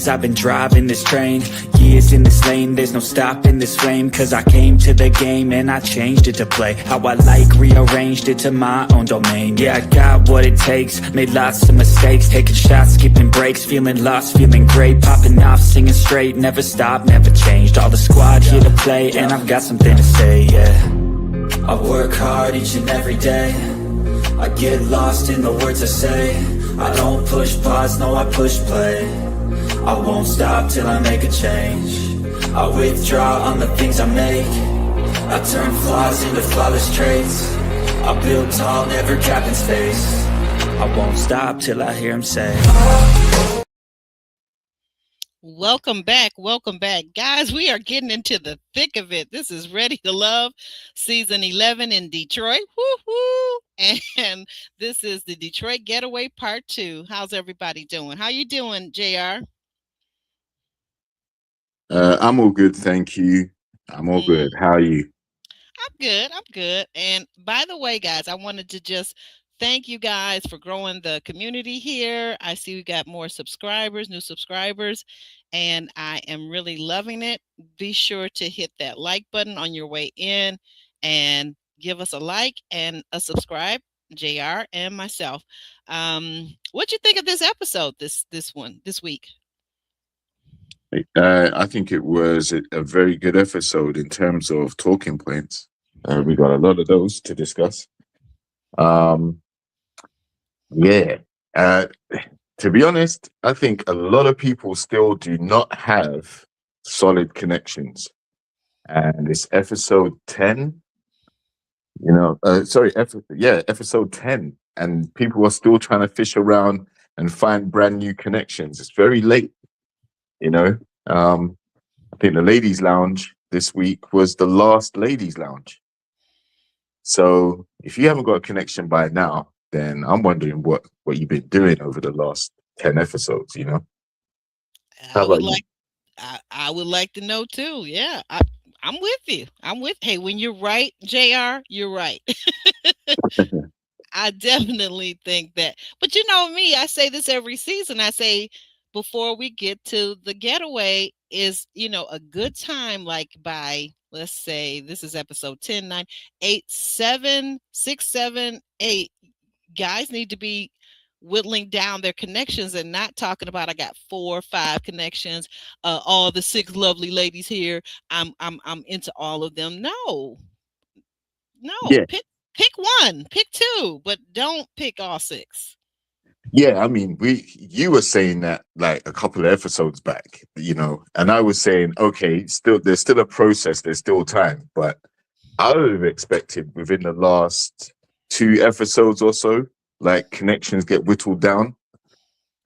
years I've been driving this train, years in this lane, there's no stopping this flame. Cause I came to the game and I changed it to play how I like, rearranged it to my own domain. Yeah, I got what it takes, made lots of mistakes, taking shots, skipping breaks, feeling lost, feeling great, popping off, singing straight, never stopped, never changed. All the squad here to play and I've got something to say, yeah. I work hard each and every day, I get lost in the words I say. I don't push pause, no I push play. I won't stop till I make a change. I withdraw on the things I make. I turn flaws into flawless traits. I build tall, never capping space. I won't stop till I hear him say, Welcome back, guys. We are getting into the thick of it. This is Ready to Love, season 11 in Detroit. Woo-hoo! And this is the Detroit Getaway Part 2. How's everybody doing? How you doing, JR? I'm all good, thank you. I'm all good. How are you? I'm good. And by the way, guys, I wanted to just thank you guys for growing the community here. I see we got more subscribers, new subscribers, and I am really loving it. Be sure to hit that like button on your way in and give us a like and a subscribe, JR and myself. What you think of this episode this week? I think it was a very good episode in terms of talking points. We got a lot of those to discuss. To be honest, I think a lot of people still do not have solid connections. And it's episode 10. Episode 10. And people are still trying to fish around and find brand new connections. It's very late. I think the ladies' lounge this week was the last ladies' lounge. So if you haven't got a connection by now, then I'm wondering what you've been doing over the last 10 episodes, How about you? I would like to know too. Yeah, I'm with you. Hey, when you're right, JR, you're right. I definitely think that. But you know me, I say this every season. I say before we get to the getaway is, a good time, like by, let's say this is episode 10, 9, 8, 7, 6, 7, 8. Guys need to be whittling down their connections and not talking about I got 4 or 5 connections, all the 6 lovely ladies here. I'm into all of them. No, Yeah. pick 1, pick 2, but don't pick all 6. Yeah, I mean, you were saying that like a couple of episodes back, and I was saying, okay, there's still a process, there's still time, but I would have expected within the last 2 episodes or so, like connections get whittled down,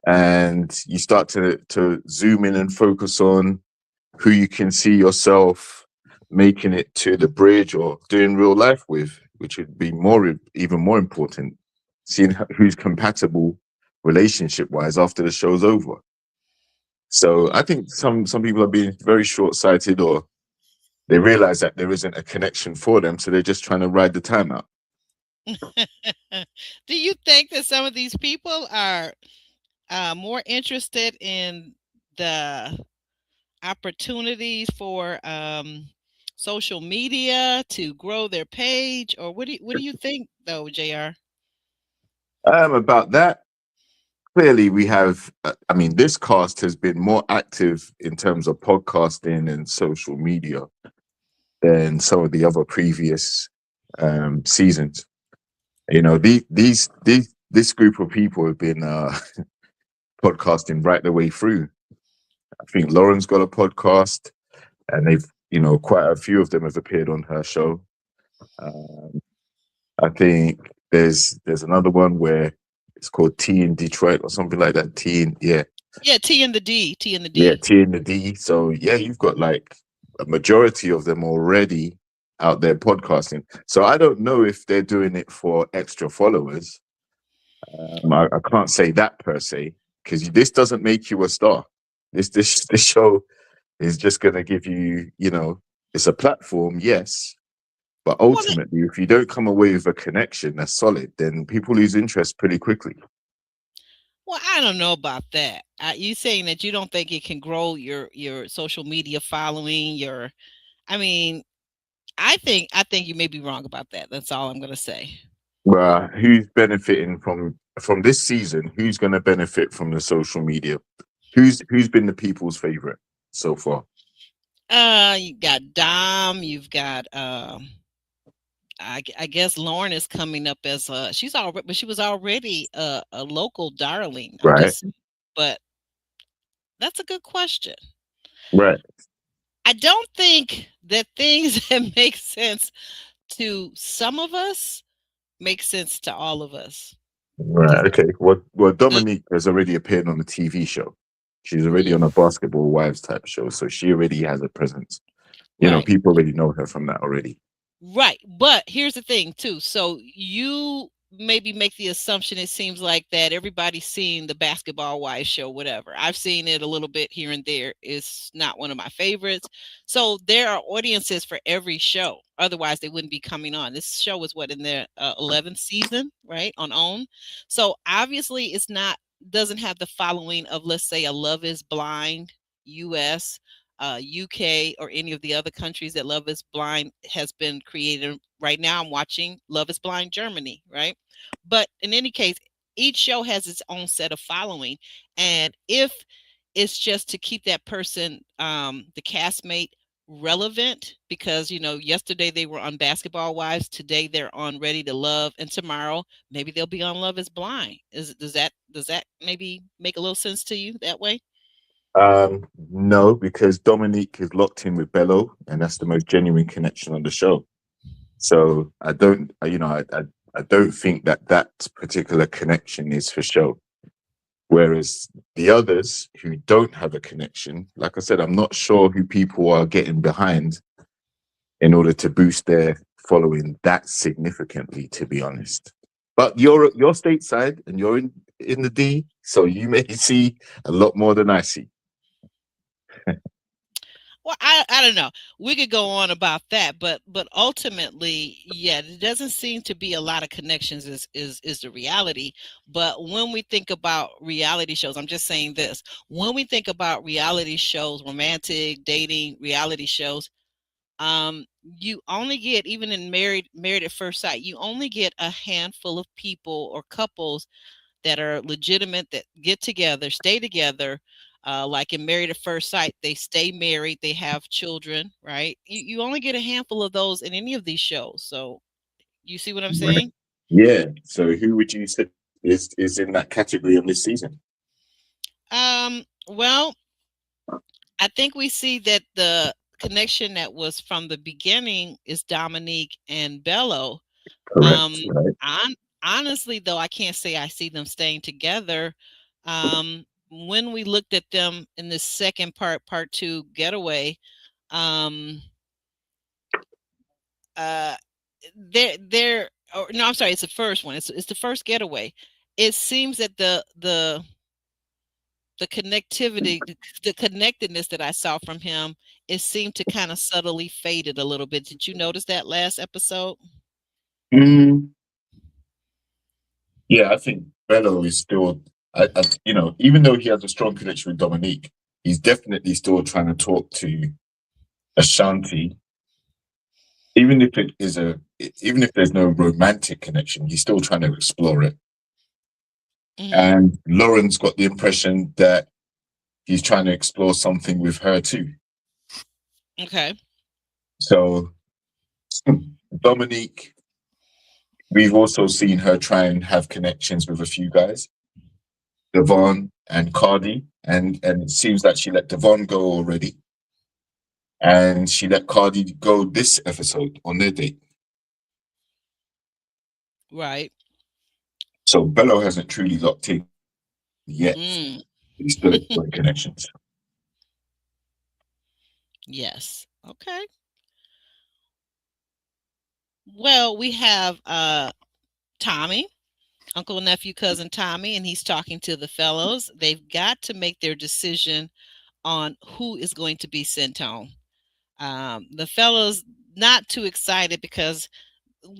and you start to zoom in and focus on who you can see yourself making it to the bridge or doing real life with, which would be even more important, seeing who's compatible relationship wise after the show's over. So I think some people are being very short-sighted, or they realize that there isn't a connection for them, so they're just trying to ride the time out. Do you think that some of these people are more interested in the opportunities for social media to grow their page, or what do you think though, JR? About that, clearly we have, this cast has been more active in terms of podcasting and social media than some of the other previous seasons. This group of people have been podcasting right the way through. I think Lauren's got a podcast, and they've, quite a few of them have appeared on her show. I think there's another one where it's called T in Detroit or something like that. T in the D. Yeah, T in the D. So yeah, you've got like a majority of them already out there podcasting. So I don't know if they're doing it for extra followers. I can't say that per se, because this doesn't make you a star. This show is just going to give you, it's a platform, yes. But ultimately, if you don't come away with a connection that's solid, then people lose interest pretty quickly. Well, I don't know about that. You saying that you don't think it can grow your social media following, your I mean, I think you may be wrong about that. That's all I'm going to say. Well, who's benefiting from this season? Who's going to benefit from the social media? Who's been the people's favorite so far? You got Dom, you've got I guess Lauren is coming up as she's already, but she was already a local darling. I'm Right, just, but that's a good question. right, I don't think that things that make sense to some of us make sense to all of us. right. Does Okay. Well, does Dominique has already appeared on a TV show. She's already on a Basketball Wives type show, so she already has a presence. You know, right. people already know her from that already. Right. But here's the thing too. So you maybe make the assumption it seems like that everybody's seen the Basketball Wives show, whatever. I've seen it a little bit here and there. It's not one of my favorites. So there are audiences for every show. Otherwise, they wouldn't be coming on. This show is what in their 11th season, right? On OWN. So obviously, it's not doesn't have the following of, let's say, a Love Is Blind US, UK, or any of the other countries that Love Is Blind has been created. Right now, I'm watching Love Is Blind Germany, right? But in any case, each show has its own set of following. And if it's just to keep that person, the castmate, relevant, because yesterday they were on Basketball Wives, today they're on Ready to Love, and tomorrow maybe they'll be on Love Is Blind. Does that maybe make a little sense to you that way? No, because Dominique is locked in with Bello, and that's the most genuine connection on the show. So I don't, I don't think that that particular connection is for show. Whereas the others who don't have a connection, like I said, I'm not sure who people are getting behind in order to boost their following that significantly, to be honest. But you're stateside and you're in the D, so you may see a lot more than I see. Well, I don't know. We could go on about that, but ultimately, yeah, it doesn't seem to be a lot of connections is the reality. But when we think about reality shows, I'm just saying this. When we think about reality shows, romantic, dating, reality shows, you only get, even in married at first sight, you only get a handful of people or couples that are legitimate, that get together, stay together. Like in Married at First Sight, they stay married, they have children, right? You only get a handful of those in any of these shows. So you see what I'm Right. saying? Yeah. So who would you say is in that category on this season? Well, I think we see that the connection that was from the beginning is Dominique and Bello. Correct. Um, Right. on Honestly though, I can't say I see them staying together. When we looked at them in the second part two, Getaway, um, uh, they're or no, I'm sorry, it's the first one. It's the first Getaway. It seems that the connectivity, the connectedness that I saw from him, it seemed to kind of subtly faded a little bit. Did you notice that last episode? Mm, yeah, I think Bello is still, even though he has a strong connection with Dominique, he's definitely still trying to talk to Ashanti. Even if there's no romantic connection, he's still trying to explore it. Hmm. And Lauren's got the impression that he's trying to explore something with her too. Okay. So Dominique, we've also seen her try and have connections with a few guys, Devon and Cardi, and it seems like she let Devon go already, and she let Cardi go this episode on their date. Right. So Bello hasn't truly locked in yet. Mm. He's still exploring connections. Yes. Okay. Well, we have Tommy, uncle, nephew, cousin Tommy, and he's talking to the fellows. They've got to make their decision on who is going to be sent home. The fellows not too excited because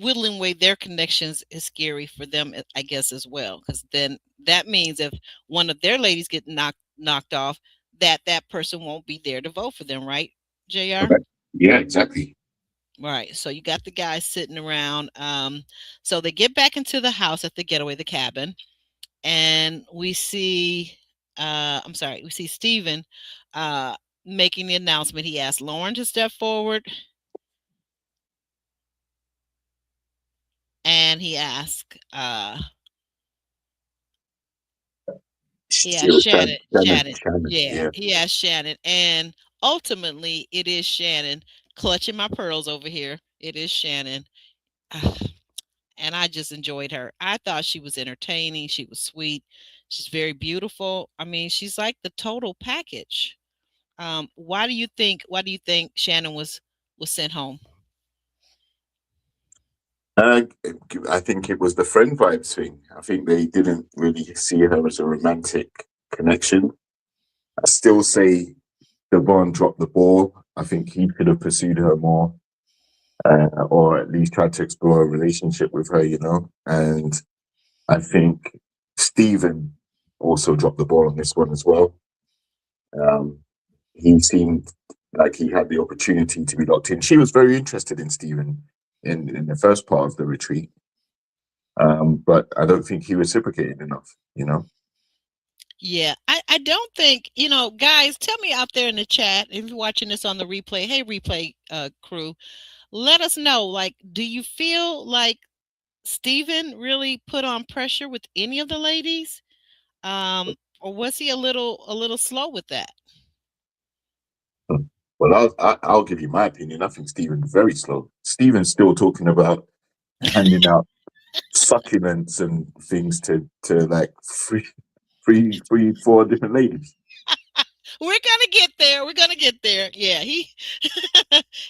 whittling away their connections is scary for them, I guess, as well. Because then That means if one of their ladies get knocked off, that person won't be there to vote for them, right, Jr.? Correct. Yeah, exactly. Right. So you got the guys sitting around. So they get back into the house at the getaway, the cabin, and we see I'm sorry, we see Steven uh making the announcement. He asked Lauren to step forward, and he asked Still Shannon. Shannon. Shannon. Yeah, Yeah. he asked Shannon. And ultimately it is Shannon. Clutching my pearls over here. It is Shannon. And I just enjoyed her. I thought she was entertaining. She was sweet. She's very beautiful. I mean, she's like the total package. Why do you think Shannon was sent home? Uh, I think it was the friend vibes thing. I think they didn't really see her as a romantic connection. I still say Devon dropped the ball. I think he could have pursued her more, or at least tried to explore a relationship with her, you know. And I think Stephen also dropped the ball on this one as well. Um, he seemed like he had the opportunity to be locked in. She was very interested in Stephen in the first part of the retreat, but I don't think he reciprocated enough, you know. Yeah, I don't think, guys, tell me out there in the chat if you're watching this on the replay. Hey, replay crew, let us know. Like, do you feel like Steven really put on pressure with any of the ladies? Or was he a little slow with that? Well, I'll give you my opinion. I think Stephen's very slow. Stephen's still talking about handing out succulents and things to like three, four different ladies. We're gonna get there. We're gonna get there. Yeah, he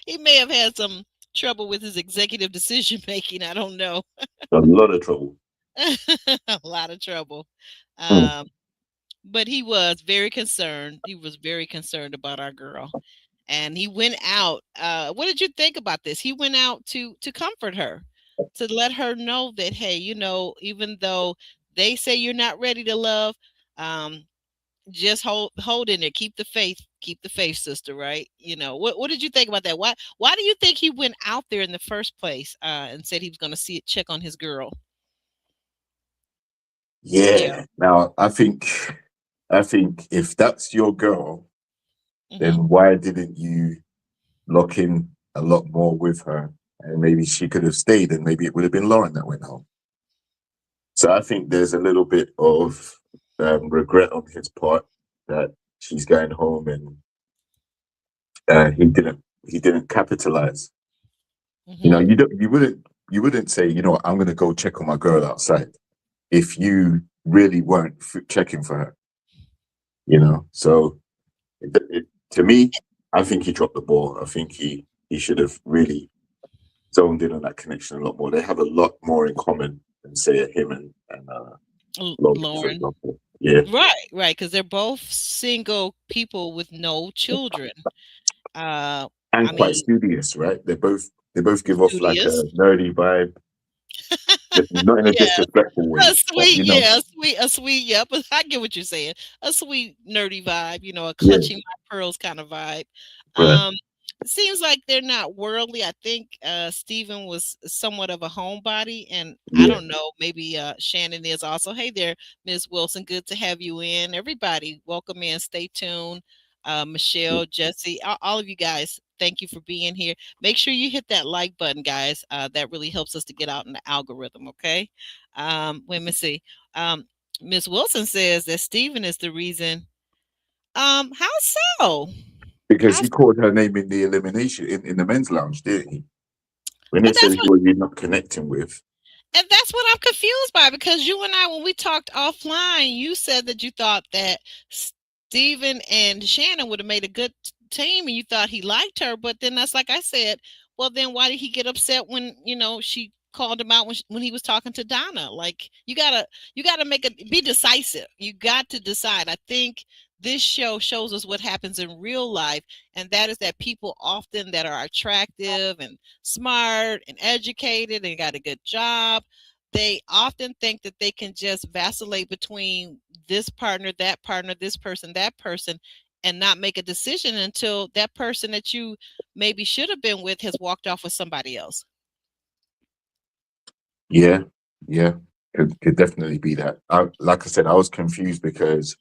he may have had some trouble with his executive decision making. I don't know. A lot of trouble. A lot of trouble. Mm. Um, but he was very concerned. He was very concerned about our girl, and he went out. What did you think about this? He went out to comfort her, to let her know that, hey, even though they say you're not ready to love, um, just hold in there, keep the faith, sister, right? What did you think about that? Why do you think he went out there in the first place, and said he was going to see it, check on his girl? Yeah. Yeah. Now I think if that's your girl, Hmm. then why didn't you lock in a lot more with her? And maybe she could have stayed, and maybe it would have been Lauren that went home. So I think there's a little bit of regret on his part that she's going home, and he didn't capitalize. You know, Hmm. you wouldn't say, you know what, I'm going to go check on my girl outside if you really weren't checking for her. You know, so to me, I think he dropped the ball. I think he should have really zoned in on that connection a lot more. They have a lot more in common than say him and Lauren, for Lauren. example. Yeah, Right, because they're both single people with no children. uh and I quite mean, studious, right? They both give off like a studious. nerdy vibe, not in a Yeah. disrespectful A way, but sweet, you know, yeah, a sweet, yeah, but I get what you're saying. A sweet nerdy vibe, a yeah, clutching my pearls kind of vibe. right, Um, it seems like they're not worldly. I think Steven was somewhat of a homebody, and I yeah, don't know, maybe Shannon is also. Hey there, Miss Wilson, good to have you in. Everybody, welcome in. Stay tuned. Michelle, Jesse, all of you guys, thank you for being here. Make sure you hit that like button, guys. That really helps us to get out in the algorithm. Okay. Let me see. Um, Miss Wilson says that Stephen is the reason. How so? because How he so? called her name in the elimination in the men's lounge, didn't he? When they And said that's who are you not connecting with? And that's what I'm confused by, because you and I, when we talked offline, you said that you thought that Steven and Shannon would have made a good team, and you thought he liked her. But then that's like I said, well, then why did he get upset when, she called him out when he was talking to Donna? Like, you gotta be decisive. You got to decide. I think this show shows us what happens in real life, and that is that people often that are attractive and smart and educated and got a good job, they often think that they can just vacillate between this partner, this person, that person, and not make a decision until that person that you maybe should have been with has walked off with somebody else. Yeah, yeah, could definitely be that. Like I said, I was confused because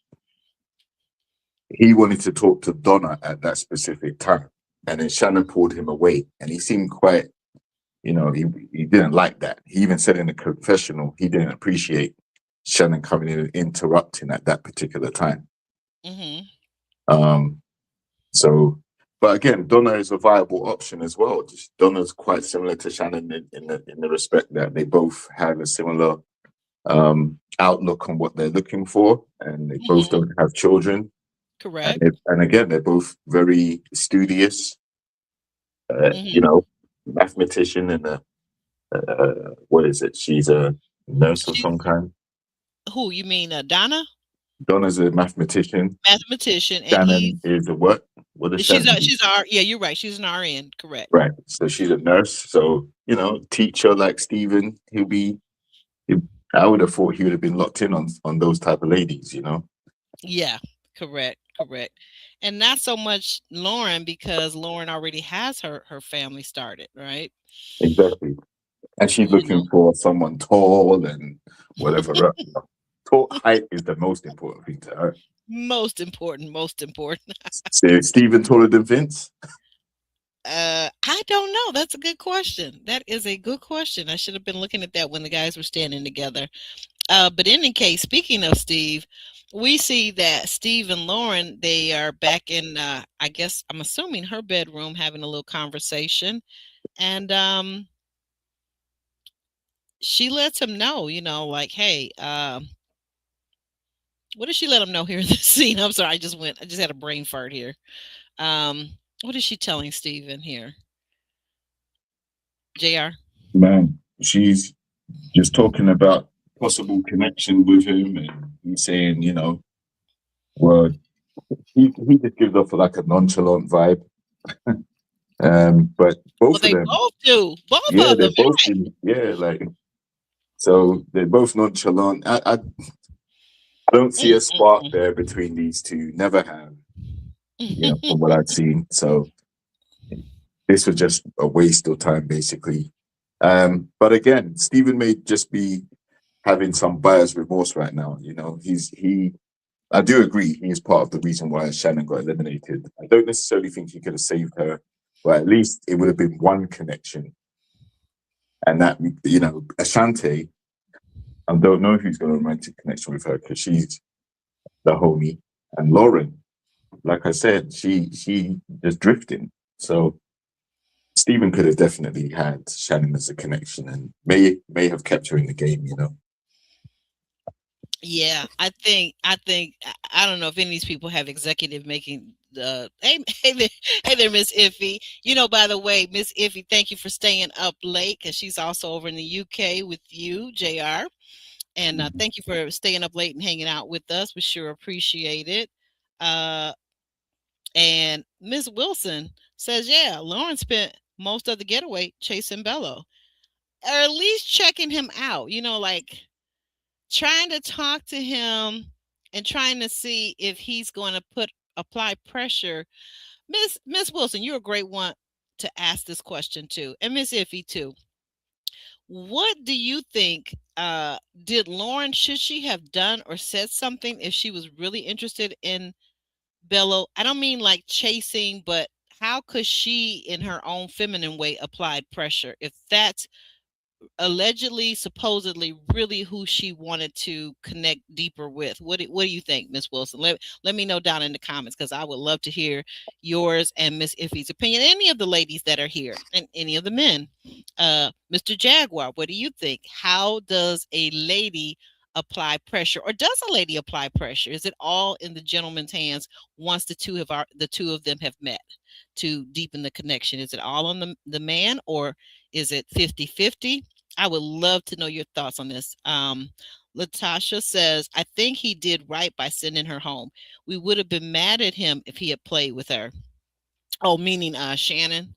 he wanted to talk to Donna at that specific time, and then Shannon pulled him away, and he seemed quite, he didn't like that. He even said in the confessional he didn't appreciate Shannon coming in and interrupting at that particular time. Mm-hmm. Um, so, but again, Donna is a viable option as well. Just Donna's quite similar to Shannon in the respect that they both have a similar outlook on what they're looking for, and they both Mm-hmm. don't have children. Correct. And again, they're both very studious, Mm-hmm. mathematician and what is it? She's a nurse of She's some kind. who you mean, Donna? Donna's a mathematician. Mathematician, and he Shannon is a what? What is she's Shannon? a she's our yeah, you're right. She's an RN, correct. Right. So she's a nurse. So, teacher like Stephen, he, I would have thought he would have been locked in on those type of ladies. Yeah, correct. And not so much Lauren, because Lauren already has her family started, right? Exactly. And she's You looking know, for someone tall and whatever. Tall height is the most important thing to her. most important. So Stephen taller than Vince? I don't know. That's a good question. That is a good question. I should have been looking at that when the guys were standing together. But in any case, speaking of Steve, we see that Steve and Lauren, they are back in, I guess, I'm assuming her bedroom having a little conversation. And she lets him know, like, hey, what does she let him know here in this scene? I'm sorry, I just had a brain fart here. What is she telling Steven here? JR? Man, she's just talking about possible connection with him, and he's saying, well, he just gives off like a nonchalant vibe. But Well, both of they them, both do. Both yeah, of they them. both do, yeah, like so they're both nonchalant. I don't see a spark Mm-mm-mm. there between these two. Never have, from what I've seen. So this was just a waste of time, basically. But again, Stephen may just be having some buyer's remorse right now. I do agree he is part of the reason why Shannon got eliminated. I don't necessarily think he could have saved her, but at least it would have been one connection. And that, Ashante, I don't know who's got a romantic connection with her because she's the homie. And Lauren, like I said, she just drifting. So Stephen could have definitely had Shannon as a connection and may have kept her in the game. Yeah, I don't know if any of these people have executive making the hey there, Miss Iffy. By the way, Miss Iffy, thank you for staying up late, because she's also over in the UK with you, JR. And thank you for staying up late and hanging out with us. We sure appreciate it. Uh, and Miss Wilson says, yeah, Lauren spent most of the getaway chasing Bello, or at least checking him out. Like trying to talk to him and trying to see if he's going to apply pressure. Miss Wilson, you're a great one to ask this question too, and Miss Iffy too. What do you think? Did Lauren, should she have done or said something if she was really interested in Bello? I don't mean like chasing, but how could she, in her own feminine way, apply pressure if that's allegedly, supposedly, really who she wanted to connect deeper with? What do you think, Miss Wilson? Let me know down in the comments, because I would love to hear yours and Miss Iffy's opinion. Any of the ladies that are here, and any of the men. Mr. Jaguar, what do you think? How does a lady apply pressure, or does a lady apply pressure? Is it all in the gentleman's hands once the two of them have met to deepen the connection? Is it all on the man, or is it 50-50? I would love to know your thoughts on this. Latasha says, I think he did right by sending her home. We would have been mad at him if he had played with her. Oh, meaning Shannon.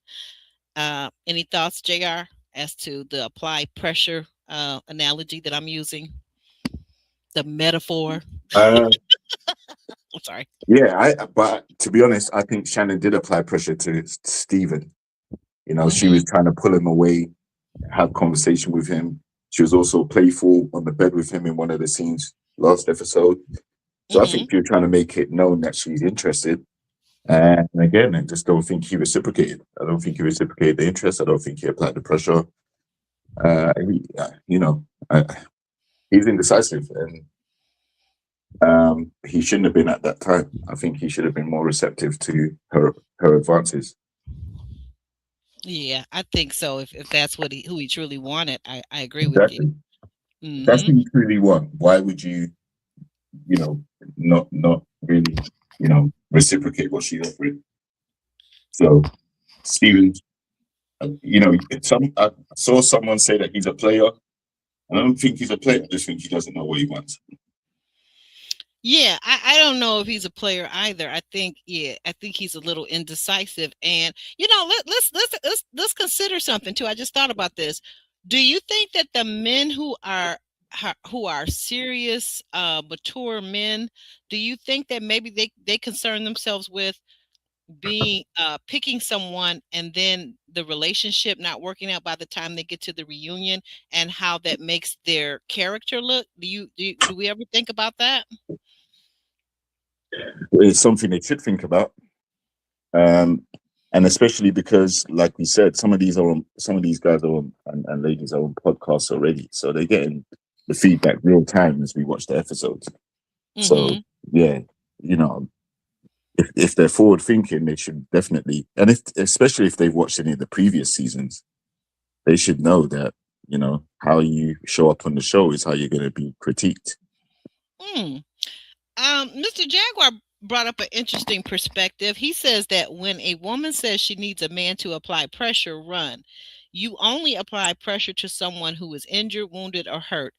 Any thoughts, JR, as to the apply pressure analogy that I'm using? The metaphor. Uh, I'm sorry. yeah, but to be honest, I think Shannon did apply pressure to Stephen. You know, she was Hmm. trying to pull him away, have conversation with him. She was also playful on the bed with him in one of the scenes last episode. So I think Hmm. she was trying to make it known that she's interested. And again, I just don't think he reciprocated. I don't think he reciprocated the interest. I don't think he applied the pressure. You know, he's indecisive, and he shouldn't have been at that time. I think he should have been more receptive to her advances. Yeah, I think so. If that's what who he truly wanted, I agree with you. Exactly. If that's Hmm. what you truly want, why would you, you know, not really, reciprocate what she's offering? So, Stephen, I saw someone say that he's a player. I don't think he's a player. I just think he doesn't know what he wants. Yeah, I don't know if he's a player either. I think he's a little indecisive. And let's consider something too. I just thought about this. Do you think that the men who are serious, mature men, do you think that maybe they concern themselves with being picking someone and then the relationship not working out by the time they get to the reunion, and how that makes their character look? Do we ever think about that? It's something they should think about. Um, and especially because, like we said, some of these guys are on, and ladies are on podcasts already, so they're getting the feedback real time as we watch the episodes. So Hmm. yeah, you know, if they're forward thinking, they should definitely, and if especially if they've watched any of the previous seasons, they should know that how you show up on the show is how you're going to be critiqued. Mm. Mr. Jaguar brought up an interesting perspective. He says that when a woman says she needs a man to apply pressure, run. You only apply pressure to someone who is injured, wounded, or hurt.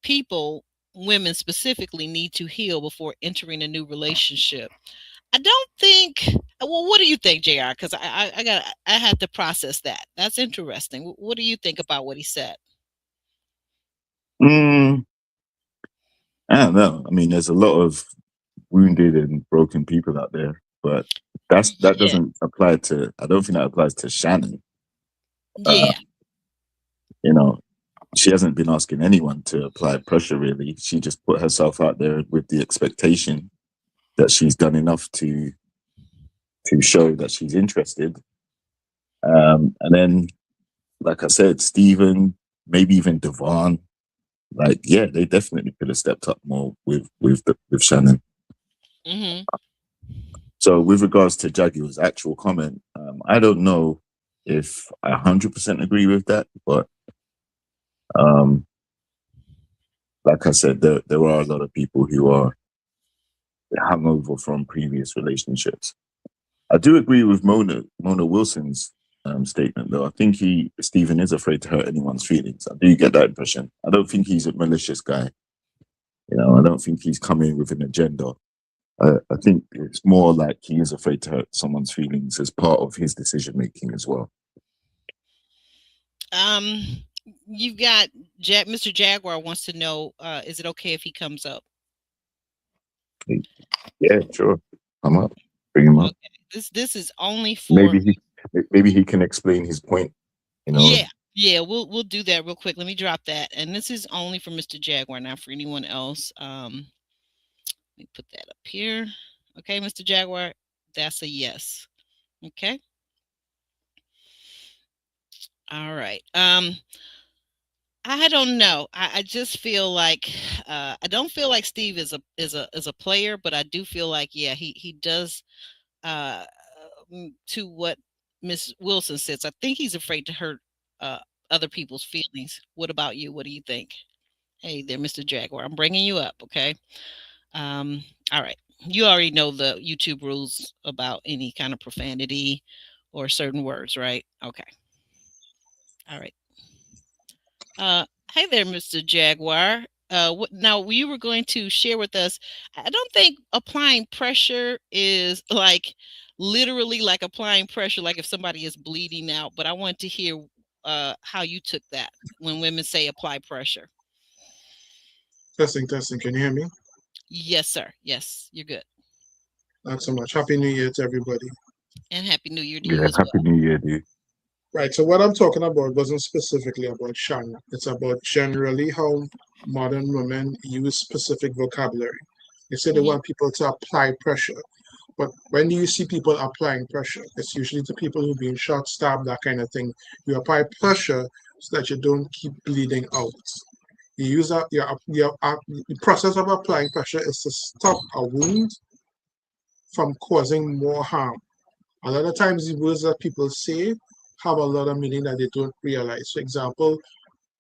People, women specifically, need to heal before entering a new relationship. I don't think. Well, what do you think, Jr.? Because I had to process that. That's interesting. What do you think about what he said? Mm, I don't know. I mean, there's a lot of wounded and broken people out there, but that Yeah, doesn't apply to. I don't think that applies to Shannon. Uh, yeah. you know, she hasn't been asking anyone to apply pressure. Really, she just put herself out there with the expectation that she's done enough to show that she's interested. And then, like I said, Stephen, maybe even Devon, like yeah, they definitely could have stepped up more with Shannon. Hmm. So with regards to Jaguar's actual comment, I don't know if I 100% agree with that, but um, like I said, there are a lot of people who are hungover from previous relationships. I do agree with Mona Wilson's statement, though. I think Stephen is afraid to hurt anyone's feelings. I do get that impression. I don't think he's a malicious guy. I don't think he's coming with an agenda. I think it's more like he is afraid to hurt someone's feelings as part of his decision making as well. Um, you've got Mr. Jaguar wants to know, is it okay if he comes up? Yeah, sure. Come up, bring him up. Okay, this is only for Maybe he can explain his point. You know, yeah, yeah. We'll do that real quick. Let me drop that, and this is only for Mr. Jaguar, not for anyone else. Let me put that up here. Okay, Mr. Jaguar, that's a yes. Okay, all right. I don't know. I just feel like I don't feel like Steve is a player, but I do feel like yeah, he does uh, to what Miss Wilson says. I think he's afraid to hurt uh, other people's feelings. What about you? What do you think? Hey there, Mr. Jaguar. I'm bringing you up. Okay. Um, all right. You already know the YouTube rules about any kind of profanity or certain words, right? Okay. All right. Hey there, Mr. Jaguar. Now you were going to share with us. I don't think applying pressure is like literally like applying pressure, like if somebody is bleeding out. But I want to hear how you took that when women say apply pressure. Testing, testing. Can you hear me? Yes, sir. Yes, you're good. Not so much. Happy New Year to everybody. And happy New Year to you Yeah, as happy well. New Year, dude. Right. So what I'm talking about wasn't specifically about Shanna. It's about generally how modern women use specific vocabulary. They say they Hmm. want people to apply pressure. But when do you see people applying pressure? It's usually to people who've been shot, stabbed, that kind of thing. You apply pressure so that you don't keep bleeding out. You use that the process of applying pressure is to stop a wound from causing more harm. A lot of times the words that people say have a lot of meaning that they don't realize. For example,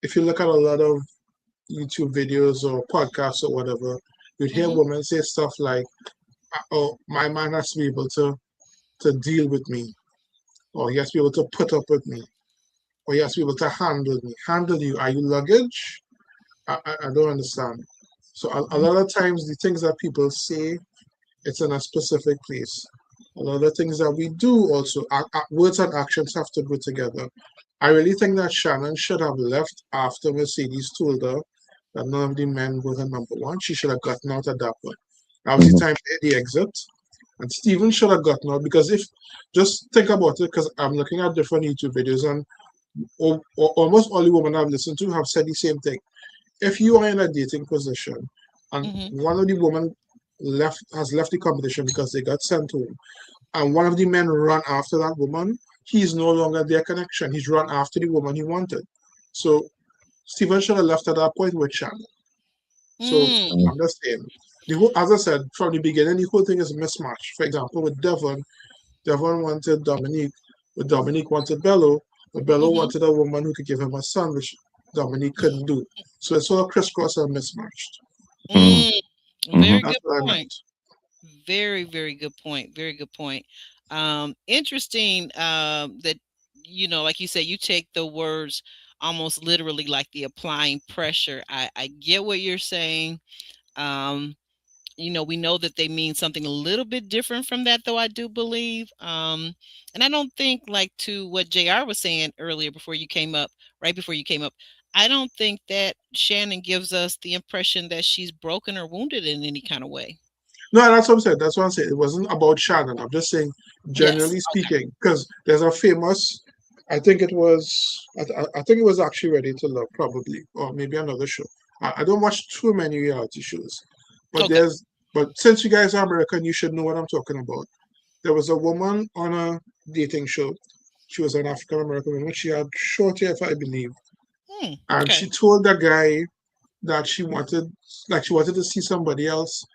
if you look at a lot of YouTube videos or podcasts or whatever, you'd hear Hmm. women say stuff like, "Oh, my man has to be able to deal with me, or he has to be able to put up with me, or he has to be able to handle me. Handle you? Are you luggage? I don't understand." So a lot of times the things that people say, it's in a specific place. A lot of things that we do also, words and actions have to go together. I really think that Shannon should have left after Mercedes told her that none of the men were her number one. She should have gotten out at that point. That was the Mhm. time the exit. And Steven should have gotten out because if, just think about it, because I'm looking at different YouTube videos and almost all the women I've listened to have said the same thing. If you are in a dating position and Hmm. one of the women has left the competition because they got sent home, and one of the men run after that woman, he's no longer their connection. He's run after the woman he wanted. So Steven should have left at that point with Shannon. So Mm. Mm. I'm just saying, the whole, as I said from the beginning, the whole thing is a mismatch. For example, with Devon, Devon wanted Dominique, but Dominique wanted Bello, but Bello Hmm. wanted a woman who could give him a son, which Dominique couldn't do. So it's all crisscross and mismatched. Mm. Mm. Mhm. Very That's good what I point. meant. Very, very good point. Very good point. Interesting that, like you said, you take the words almost literally like the applying pressure. I get what you're saying. Um, we know that they mean something a little bit different from that, though I do believe. And I don't think, like to what JR was saying earlier before you came up, right before you came up, I don't think that Shannon gives us the impression that she's broken or wounded in any kind of way. No, that's what I'm saying. That's what I'm saying. It wasn't about Shannon. I'm just saying, Yes. generally Okay. speaking, because there's a famous, I think it was, I think it was actually Ready to Love, probably, or maybe another show. I don't watch too many reality shows, but Okay. but since you guys are American, you should know what I'm talking about. There was a woman on a dating show. She was an African American woman. She had short hair, if I believe, and Okay. she told the guy that she wanted to see somebody else,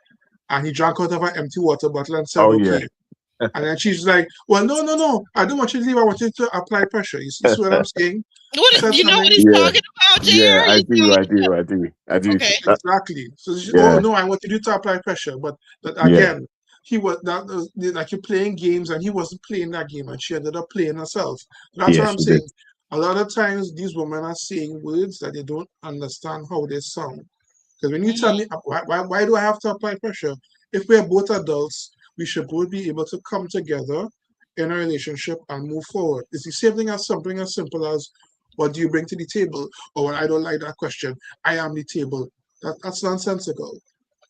and he drank out of an empty water bottle and said, Oh yeah. "Okay." And then she's like, "Well, no, no, no. I don't want you to leave. I want you to apply pressure." You see what I'm saying? She said You know what something. he's Yeah. talking about, Yeah, JR? I You do, telling I me? do, I do, I do. Okay. Exactly. So oh Yeah, no, I want you to apply pressure. But that yeah, again, he was that was, like you're playing games, and he wasn't playing that game, and she ended up playing herself. That's yeah, what I'm she did. saying. A lot of times, these women are saying words that they don't understand how they sound. Because when you tell Mm. me, why do I have to apply pressure? If we're both adults, we should both be able to come together in a relationship and move forward. It's the same thing as something as simple as, what do you bring to the table? Or, I don't like that question. I am the table. That's nonsensical.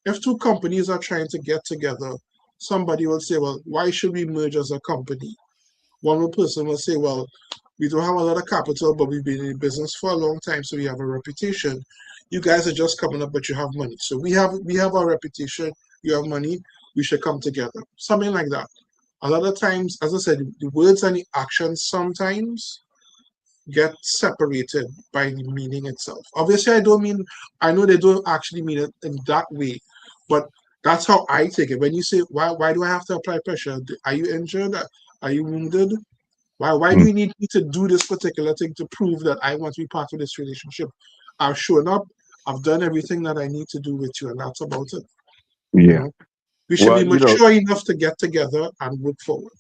If two companies are trying to get together, somebody will say, well, why should we merge as a company? One person will say, well, we don't have a lot of capital, but we've been in business for a long time, so we have a reputation. You guys are just coming up, but you have money. So we have our reputation, you have money, we should come together. Something like that. A lot of times, as I said, the words and the actions sometimes get separated by the meaning itself. Obviously, I know they don't actually mean it in that way, but that's how I take it. When you say, why do I have to apply pressure? Are you injured? Are you wounded? Why do Mm. you need me to do this particular thing to prove that I want to be part of this relationship? I've shown up, I've done everything that I need to do with you, and that's about it. You Yeah. know, we should be Well, mature enough to get together and work forward.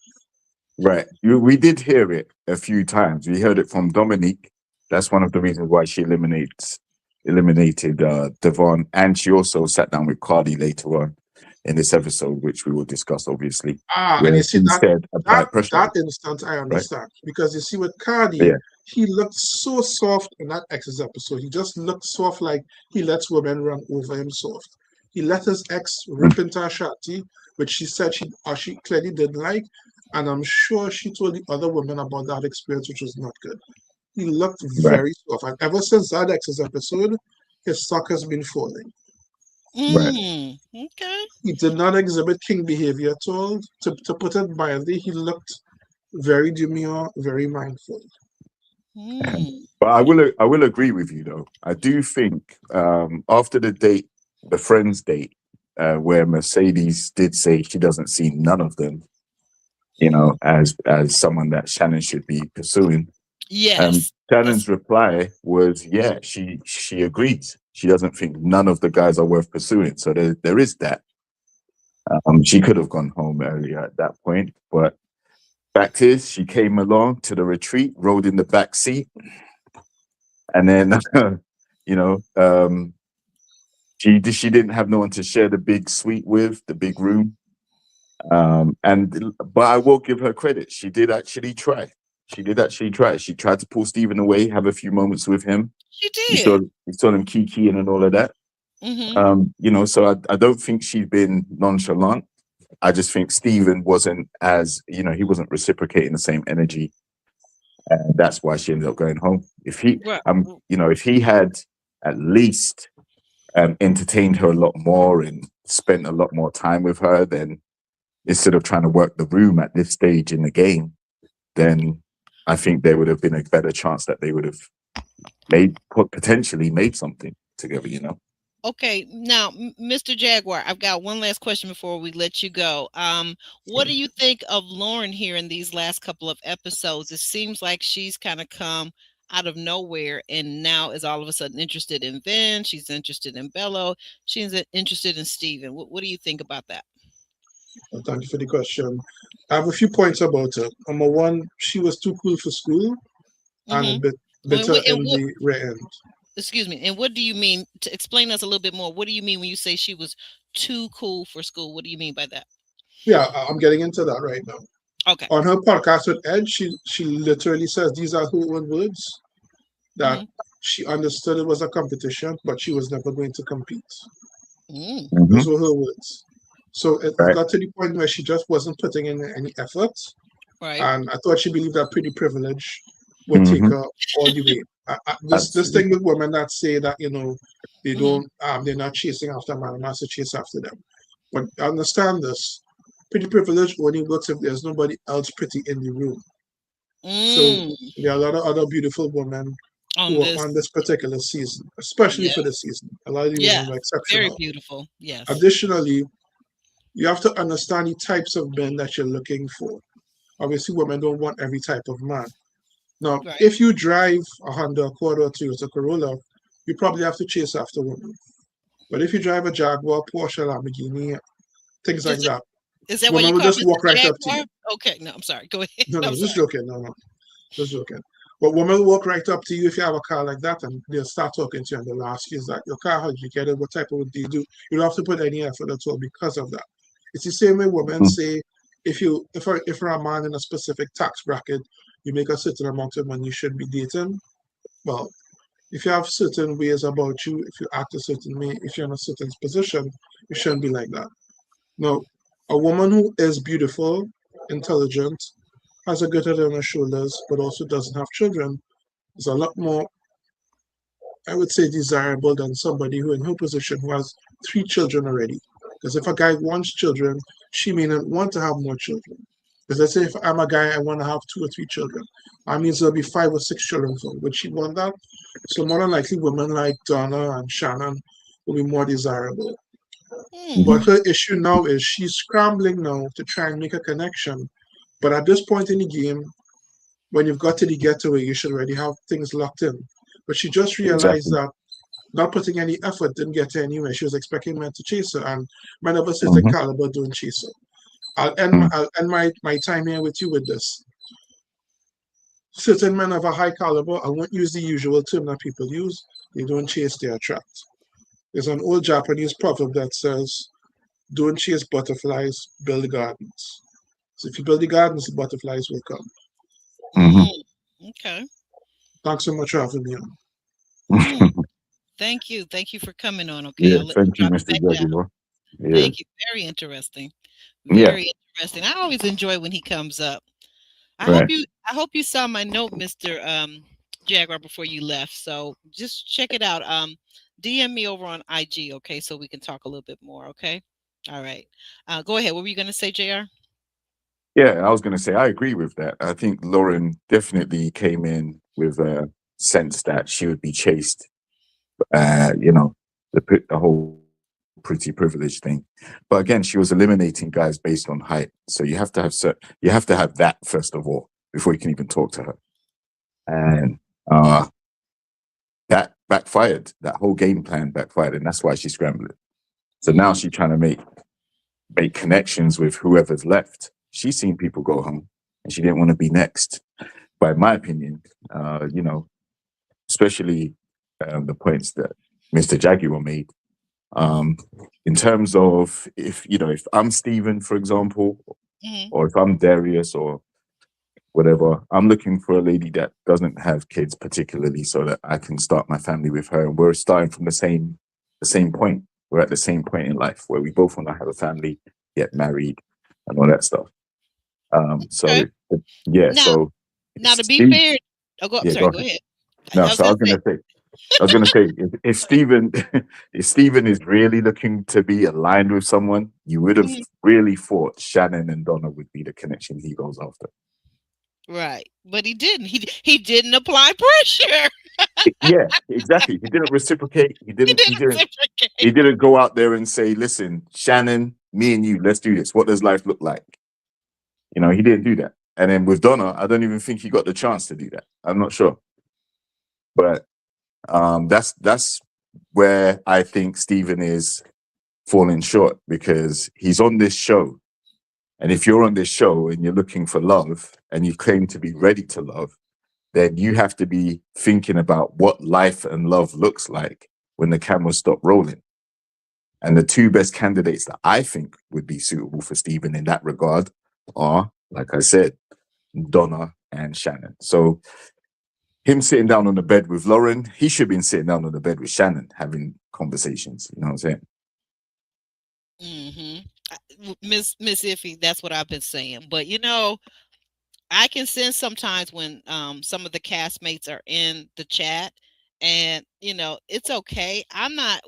right. We did hear it a few times. We heard it from Dominique. That's one of the reasons why she eliminated Devon, and she also sat down with Cardi later on in this episode, which we will discuss, obviously, And where you see she that said apply that pressure, that instance I right? understand because you see with Cardi, Yeah. he looked so soft in that ex's episode. He just looked soft, like he lets women run over him soft. He let his ex rip into her shawty, which she said she clearly didn't like, and I'm sure she told the other women about that experience, which was not good. He looked Right, very soft, and ever since that ex's episode, his stock has been falling. right. Okay. He did not exhibit king behavior at all. To put it mildly, he looked very demure, very mindful. Mm. But I will agree with you though. I do think after the date, the friends date, where Mercedes did say she doesn't see none of them, as someone that Shannon should be pursuing. Yes. Shannon's reply was, yeah, she agrees. She doesn't think none of the guys are worth pursuing. So there is that. She could have gone home earlier at that point, but fact is, she came along to the retreat, rode in the back seat, and then you know, she didn't have no one to share the big suite with, the big room. But I will give her credit. She did actually try. She did actually try. She tried to pull Stephen away, have a few moments with him. She You saw did. you saw them kikiing and all of that. Mm-hmm. So I don't think she's been nonchalant. I just think Stephen wasn't he wasn't reciprocating the same energy, and that's why she ended up going home. Right. If he had at least entertained her a lot more and spent a lot more time with her, then instead of trying to work the room at this stage in the game, then I think there would have been a better chance that they would have potentially made something together. Okay, now, Mr. Jaguar, I've got one last question before we let you go. What do you think of Lauren here in these last couple of episodes? It seems like she's kind of come out of nowhere and now is all of a sudden interested in Vin. She's interested in Bello. She's interested in Steven. What do you think about that? Well, thank you for the question. I have a few points about her. Number one, she was too cool for school and a Mm-hmm. bit And bitter in the rear end. excuse me, and what do you mean, to explain us a little bit more? What do you mean when you say she was too cool for school? What do you mean by that? Yeah, I'm getting into that right now. Okay. On her podcast with Ed, she literally says these are her own words, that Mm-hmm. she understood it was a competition, but she was never going to compete. Mm, Hmm. Those were her words. So it Right. got to the point where she just wasn't putting in any effort. right. And I thought she believed that pretty privilege would take Hmm. her all the way. This thing Absolutely. with women that say that they Mm-hmm. don't they're not chasing after a man, man to chase after them. But understand this: pretty privilege only works if there's nobody else pretty in the room. So Mm, there are a lot of other beautiful women on who are this, on this particular season, especially yeah, for this season. A lot of the yeah, women were very exceptional. beautiful. Yes. Additionally, you have to understand the types of men that you're looking for. Obviously, women don't want every type of man. Now, Right. if you drive a Honda Accord or Toyota Corolla, you probably have to chase after women. But if you drive a Jaguar, Porsche, Lamborghini, things like Is it that, is that why women you will call just Mr. walk right up to you. Jaguar? Okay, no, I'm sorry. Go ahead. No, I'm no, just sorry. joking. No, no, just joking. But women will walk right up to you if you have a car like that, and they'll start talking to you, and they'll ask you, "Is that your car? How did you get it? What type of wood do you do?" You don't have to put any effort at all because of that. It's the same way women Mhm. say, if you're a man in a specific tax bracket, you make a certain amount of money, you should be dating. Well, if you have certain ways about you, if you act a certain way, if you're in a certain position, you shouldn't be like that. Now, a woman who is beautiful, intelligent, has a good head on her shoulders, but also doesn't have children is a lot more, I would say, desirable than somebody who in her position who has three children already. Because if a guy wants children, she may not want to have more children. Because let's say if I'm a guy, I want to have two or three children. That means there'll be 5 or 6 children for me. Would she want that? So more than likely, women like Donna and Shannon will be more desirable. Hmm. Mhm. But her issue now is she's scrambling now to try and make a connection. But at this point in the game, when you've got to the getaway, you should already have things locked in. But she just realized Exactly. that not putting any effort didn't get her anywhere. She was expecting men to chase her, and men of a certain Hmm. caliber don't chase her. Hmm. I'll end my time here with you with this. Certain men of a high caliber, I won't use the usual term that people use, they don't chase, they attract. There's an old Japanese proverb that says, don't chase butterflies, build gardens. So if you build the gardens, the butterflies will come. Hmm. Mm, okay. Thanks so much for having me on. Mm, thank you. Thank you for coming on. Okay, Yeah, I'll let you thank you, drop it Mr. back down. Jaguar. Yeah, Thank you. Very interesting. yeah, Very interesting. I always enjoy when he comes up. right. I hope you saw my note, Mr. Jaguar, before you left. So just check it out. DM me over on IG, okay, so we can talk a little bit more, okay? All right. Go ahead. What were you gonna say, JR? Yeah, I was going to say I agree with that. I think Lauren definitely came in with a sense that she would be chased. You know, the whole pretty privilege thing. But again, she was eliminating guys based on height. So you have to have that first of all before you can even talk to her. And that backfired. That whole game plan backfired, and that's why she's scrambling. So now she's trying to make connections with whoever's left. She's seen people go home, and she didn't want to be next. But in my opinion, you know, especially the points that Mr. Jaguar made, um, in terms of if I'm Steven, for example, Mm-hmm. or if I'm Darius or whatever, I'm looking for a lady that doesn't have kids particularly, so that I can start my family with her, and we're starting from the same point. We're at the same point in life where we both want to have a family, get married, and all that stuff. Okay. So yeah, Now, so now to be Steve, fair, oh, I'm yeah, go sorry. Go ahead. ahead. No, I was so I gonna was say, gonna say, if Stephen, if Stephen is really looking to be aligned with someone, you would have mhm, really thought Shannon and Donna would be the connection he goes after. right, but he didn't. He didn't apply pressure. Yeah, exactly. He didn't reciprocate. He He didn't. He didn't didn't. He reciprocate. didn't go out there and say, "Listen, Shannon, me and you, let's do this. What does life look like?" You know, he didn't do that. And then with Donna, I don't even think he got the chance to do that. I'm not sure, but that's where I think Stephen is falling short, because he's on this show. And if you're on this show and you're looking for love and you claim to be ready to love, then you have to be thinking about what life and love looks like when the cameras stop rolling. And the two best candidates that I think would be suitable for Stephen in that regard are, like I said, Donna and Shannon. So him sitting down on the bed with Lauren, he should have been sitting down on the bed with Shannon having conversations. You know what I'm saying? Miss Iffy, that's what I've been saying. But I can sense sometimes when some of the castmates are in the chat, and it's okay. I'm not.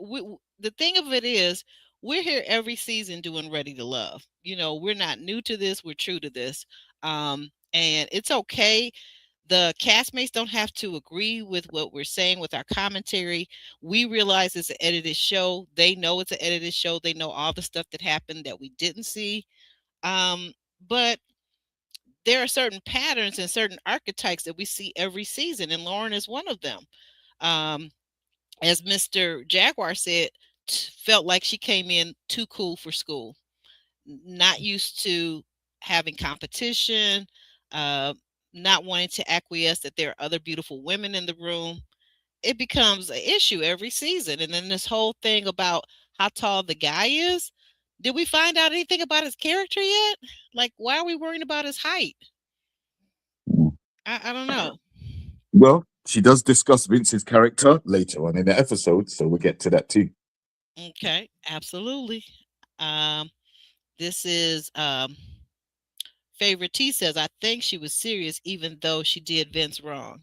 The thing of it is, we're here every season doing Ready to Love. We're not new to this. We're true to this, and it's okay. The castmates don't have to agree with what we're saying with our commentary. We realize it's an edited show. They know it's an edited show. They know all the stuff that happened that we didn't see. But there are certain patterns and certain archetypes that we see every season, and Lauren is one of them. Um, as Mr. Jaguar said, felt like she came in too cool for school, not used to having competition, uh, not wanting to acquiesce that there are other beautiful women in the room. It becomes an issue every season. And then this whole thing about how tall the guy is. Did we find out anything about his character yet? Like, why are we worrying about his height? I don't know. Well, she does discuss Vince's character later on in the episode, so we'll get to that too. Okay, absolutely. Um, this is Favorite T says, I think she was serious even though she did Vince wrong.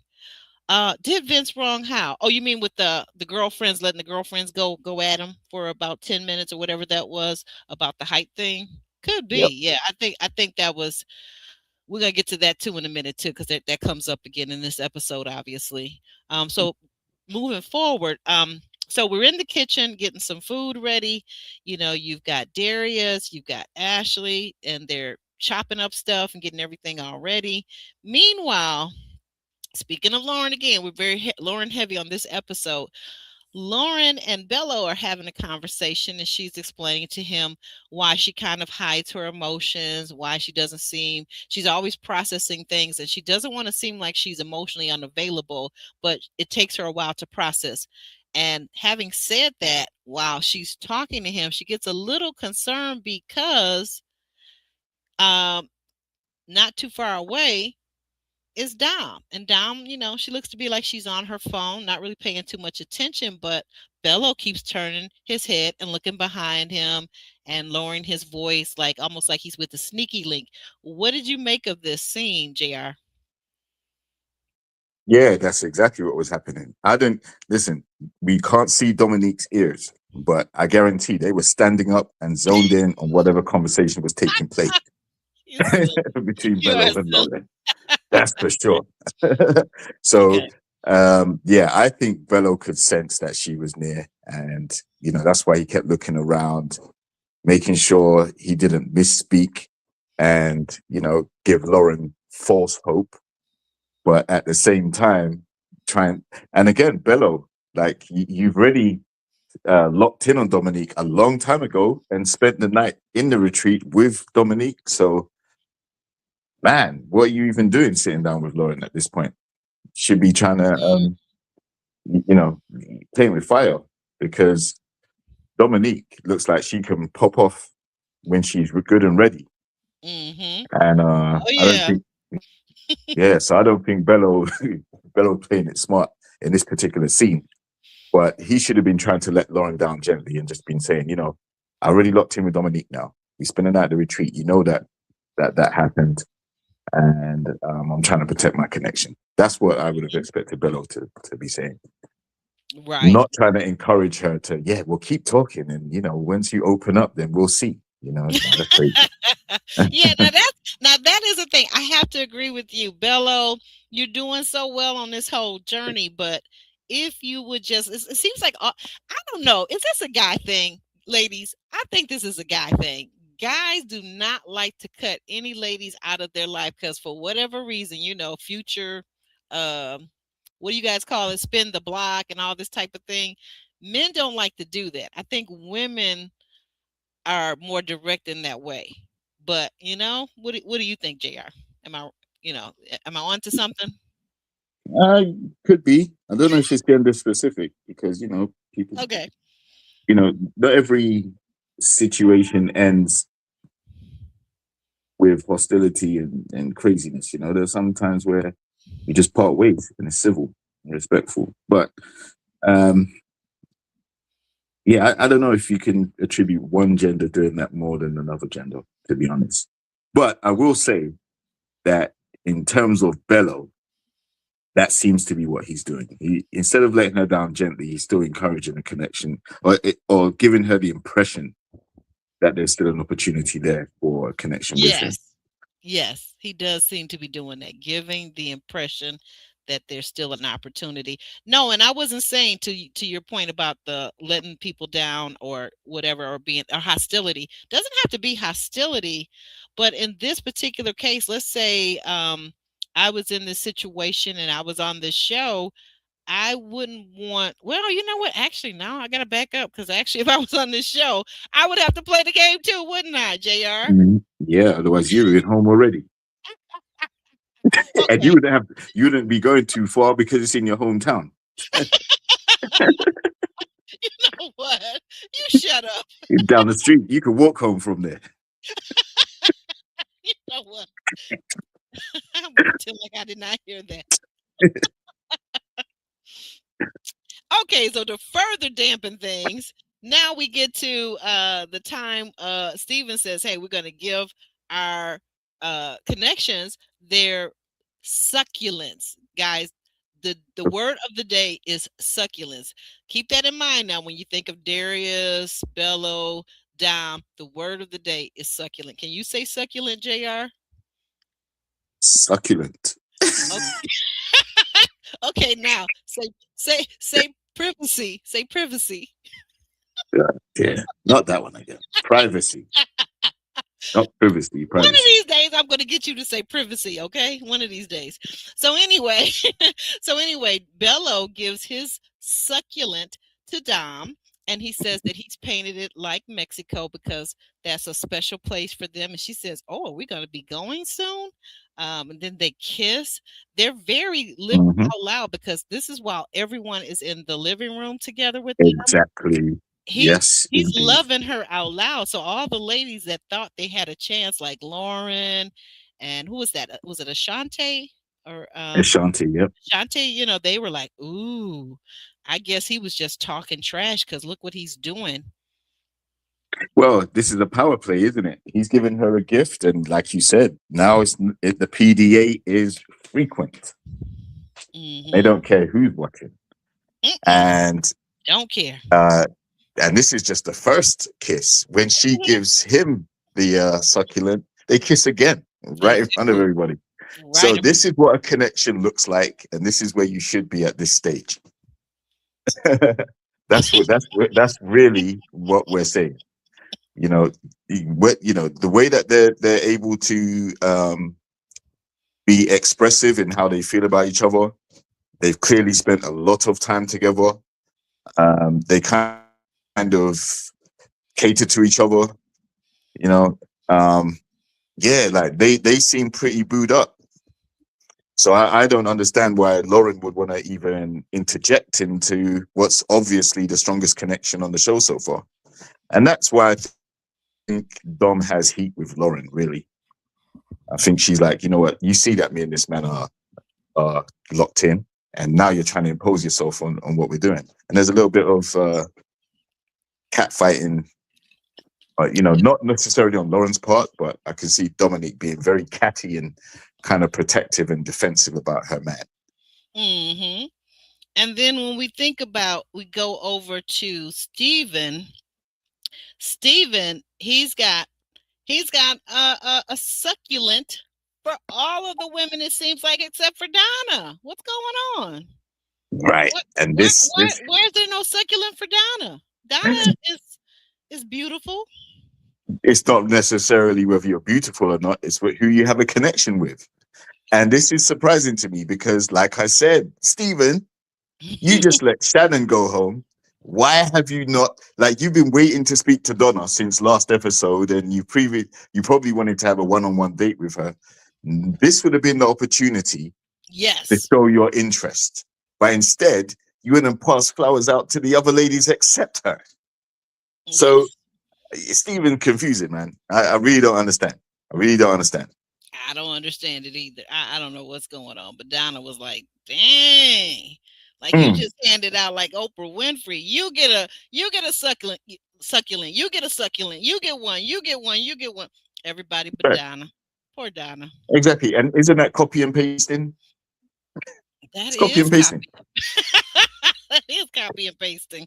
Did Vince wrong how? Oh, you mean with the girlfriends letting the girlfriends go at him for about 10 minutes or whatever that was about the height thing? Could be. Yep. Yeah, I think that was, we're gonna get to that too in a minute too, because that comes up again in this episode, obviously. So moving forward, so we're in the kitchen getting some food ready. You've got Darius, you've got Ashley, and they're chopping up stuff and getting everything all ready. Meanwhile, speaking of Lauren again, we're very Lauren heavy on this episode. Lauren and Bello are having a conversation, and she's explaining to him why she kind of hides her emotions, why she's always processing things, and she doesn't want to seem like she's emotionally unavailable, but it takes her a while to process. And having said that, while she's talking to him, she gets a little concerned because not too far away, is Dom. And Dom, she looks to be like she's on her phone, not really paying too much attention, but Bello keeps turning his head and looking behind him and lowering his voice, like almost like he's with a sneaky link. What did you make of this scene, JR? Yeah, that's exactly what was happening. I don't listen. We can't see Dominique's ears, but I guarantee they were standing up and zoned in on whatever conversation was taking place You silly. between You are Bello and silly. Lauren. That's for sure. So, Okay. yeah, I think Bello could sense that she was near, and that's why he kept looking around, making sure he didn't misspeak, and give Lauren false hope, but at the same time, trying. And again, Bello, like you've already locked in on Dominique a long time ago and spent the night in the retreat with Dominique. So, man, what are you even doing sitting down with Lauren at this point? Should be trying to, you know, playing with fire, because Dominique looks like she can pop off when she's good and ready. Mm-hmm. And Oh I don't yeah. think, yeah, so I don't think Bello Bello playing it smart in this particular scene. But he should have been trying to let Lauren down gently and just been saying, I already locked in with Dominique now. We spent the night at the retreat. You know that happened, and I'm trying to protect my connection. That's what I would have expected Bello to be saying. Right. Not trying to encourage her to, yeah, we'll keep talking, and once you open up, then we'll see. No, that's crazy. Yeah, now that is a thing. I have to agree with you, Bello. You're doing so well on this whole journey, but if you would just, it seems like I don't know. Is this a guy thing, ladies? I think this is a guy thing. Guys do not like to cut any ladies out of their life because for whatever reason, future, um, what do you guys call it? Spin the block and all this type of thing. Men don't like to do that. I think women are more direct in that way. But what do you think, Jr.? Am I am I onto something? Uh, could be. I don't know if it's gender specific, because people, Okay. not every situation ends with hostility and craziness. There's some times where you just part ways and it's civil and respectful. But um, yeah, I don't know if you can attribute one gender doing that more than another gender, to be honest. But I will say that in terms of Bello, that seems to be what he's doing. He, instead of letting her down gently, he's still encouraging a connection, or giving her the impression that there's still an opportunity there for a connection with him. Yes. Yes, he does seem to be doing that, giving the impression that there's still an opportunity. No, and I wasn't saying to your point about the letting people down or whatever, or being or hostility. Doesn't have to be hostility, but in this particular case, let's say I was in this situation and I was on this show. I wouldn't want. Well, you know what? Actually, no, I got to back up because actually, if I was on this show, I would have to play the game too, wouldn't I, Jr.? Mhm. Yeah, otherwise you're at home already, and Okay, you wouldn't be going too far because it's in your hometown. you know what? You shut up. Down the street, you could walk home from there. You know what? I'm gonna pretend like I did not hear that. Okay, so to further dampen things, now we get to the time Steven says, hey, we're going to give our connections their succulence. Guys, the word of the day is succulence. Keep that in mind now when you think of Darius, Bello, Dom. The word of the day is succulent. Can you say succulent, JR? Succulent. Okay. Okay, now say privacy. Say privacy. Yeah, not that one again. Privacy, not privacy. One of Privacy. these days I'm going to get you to say privacy, okay? One of these days. So anyway, Bello gives his succulent to Dom, and he says that he's painted it like Mexico because that's a special place for them. And she says, "Oh, are we going to be going soon?" And then they kiss. They're very living Mhm. out loud because this is while everyone is in the living room together with them. Exactly. He's Yes, he's indeed. loving her out loud. So all the ladies that thought they had a chance, like Lauren, and who was that? Was it Ashante? or Ashanti, yep. Shantae, they were like, "Ooh, I guess he was just talking trash because look what he's doing." Well, this is a power play, isn't it? He's given her a gift, and like you said, now the PDA is frequent. They Mm-hmm. don't care who's watching, Mm-mm. and Don't care. uh, and this is just the first kiss. When she gives him the succulent, they kiss again They right in front of do. everybody. Right. So this is what a connection looks like, and this is where you should be at this stage. That's really what we're saying. You know, the way that they're able to be expressive in how they feel about each other. They've clearly spent a lot of time together. They kind of cater to each other. You know, um, yeah, like they seem pretty booed up. So I don't understand why Lauren would want to even interject into what's obviously the strongest connection on the show so far. And that's why I think Dom has heat with Lauren, really. I think she's like, you know what, you see that me and this man are locked in, and now you're trying to impose yourself on what we're doing. And there's a little bit of cat fighting, not necessarily on Lauren's part, but I can see Dominique being very catty and kind of protective and defensive about her man. Mm-hmm. And then when we go over to Steven. Steven, he's got a succulent for all of the women. It seems like except for Donna. What's going on? Right. What? And Why is there no succulent for Donna? Donna is beautiful. it's not necessarily whether you're beautiful or not, it's who you have a connection with. And this is surprising to me because, like I said, Stephen, you just let Shannon go home. Why have you not, like, you've been waiting to speak to Donna since last episode, and you probably wanted to have a one-on-one date with her. This would have been the opportunity to Yes. show your interest, but instead you went and passed flowers out to the other ladies except her. So it's even confusing, man. I really don't understand. I really don't understand. I don't understand it either. I don't know what's going on. But Donna was like, dang. Like you just handed out like Oprah Winfrey. You get a succulent. You get a succulent. You get one. You get one. You get one. Everybody but Right. Donna. Poor Donna. Exactly. And isn't that copy and pasting? That It's copy is and pasting. that is copy and pasting.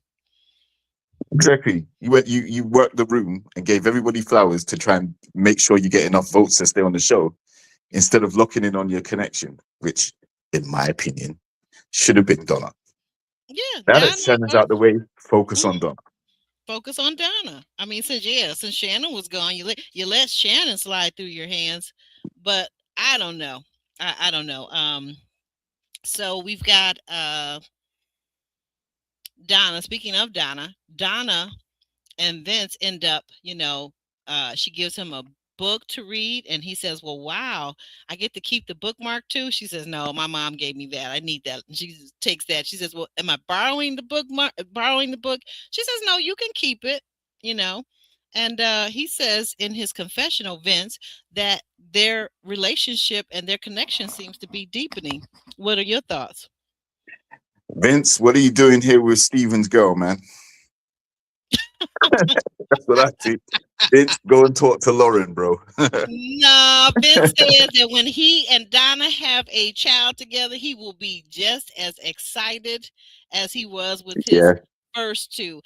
Exactly. You worked the room and gave everybody flowers to try and make sure you get enough votes to stay on the show, instead of locking in on your connection, which, in my opinion, should have been Donna. Yeah, Now Donna. that Shannon's out the way, focus on Donna. Focus on Donna. I mean, since Shannon was gone, you let Shannon slide through your hands, but I don't know. I don't know. So we've got Donna. Speaking of Donna and Vince end up, she gives him a book to read, and he says, "Well, wow, I get to keep the bookmark too." She says, "No, my mom gave me that. I need that." And she takes that. She says, "Well, am I borrowing the bookmark? Borrowing the book?" She says, "No, you can keep it." You know, and he says in his confessional, Vince, that their relationship and their connection seems to be deepening. What are your thoughts? Vince, what are you doing here with Steven's girl, man? That's what I think. Vince, go and talk to Lauren, bro. No, Vince says that when he and Donna have a child together, he will be just as excited as he was with his first two.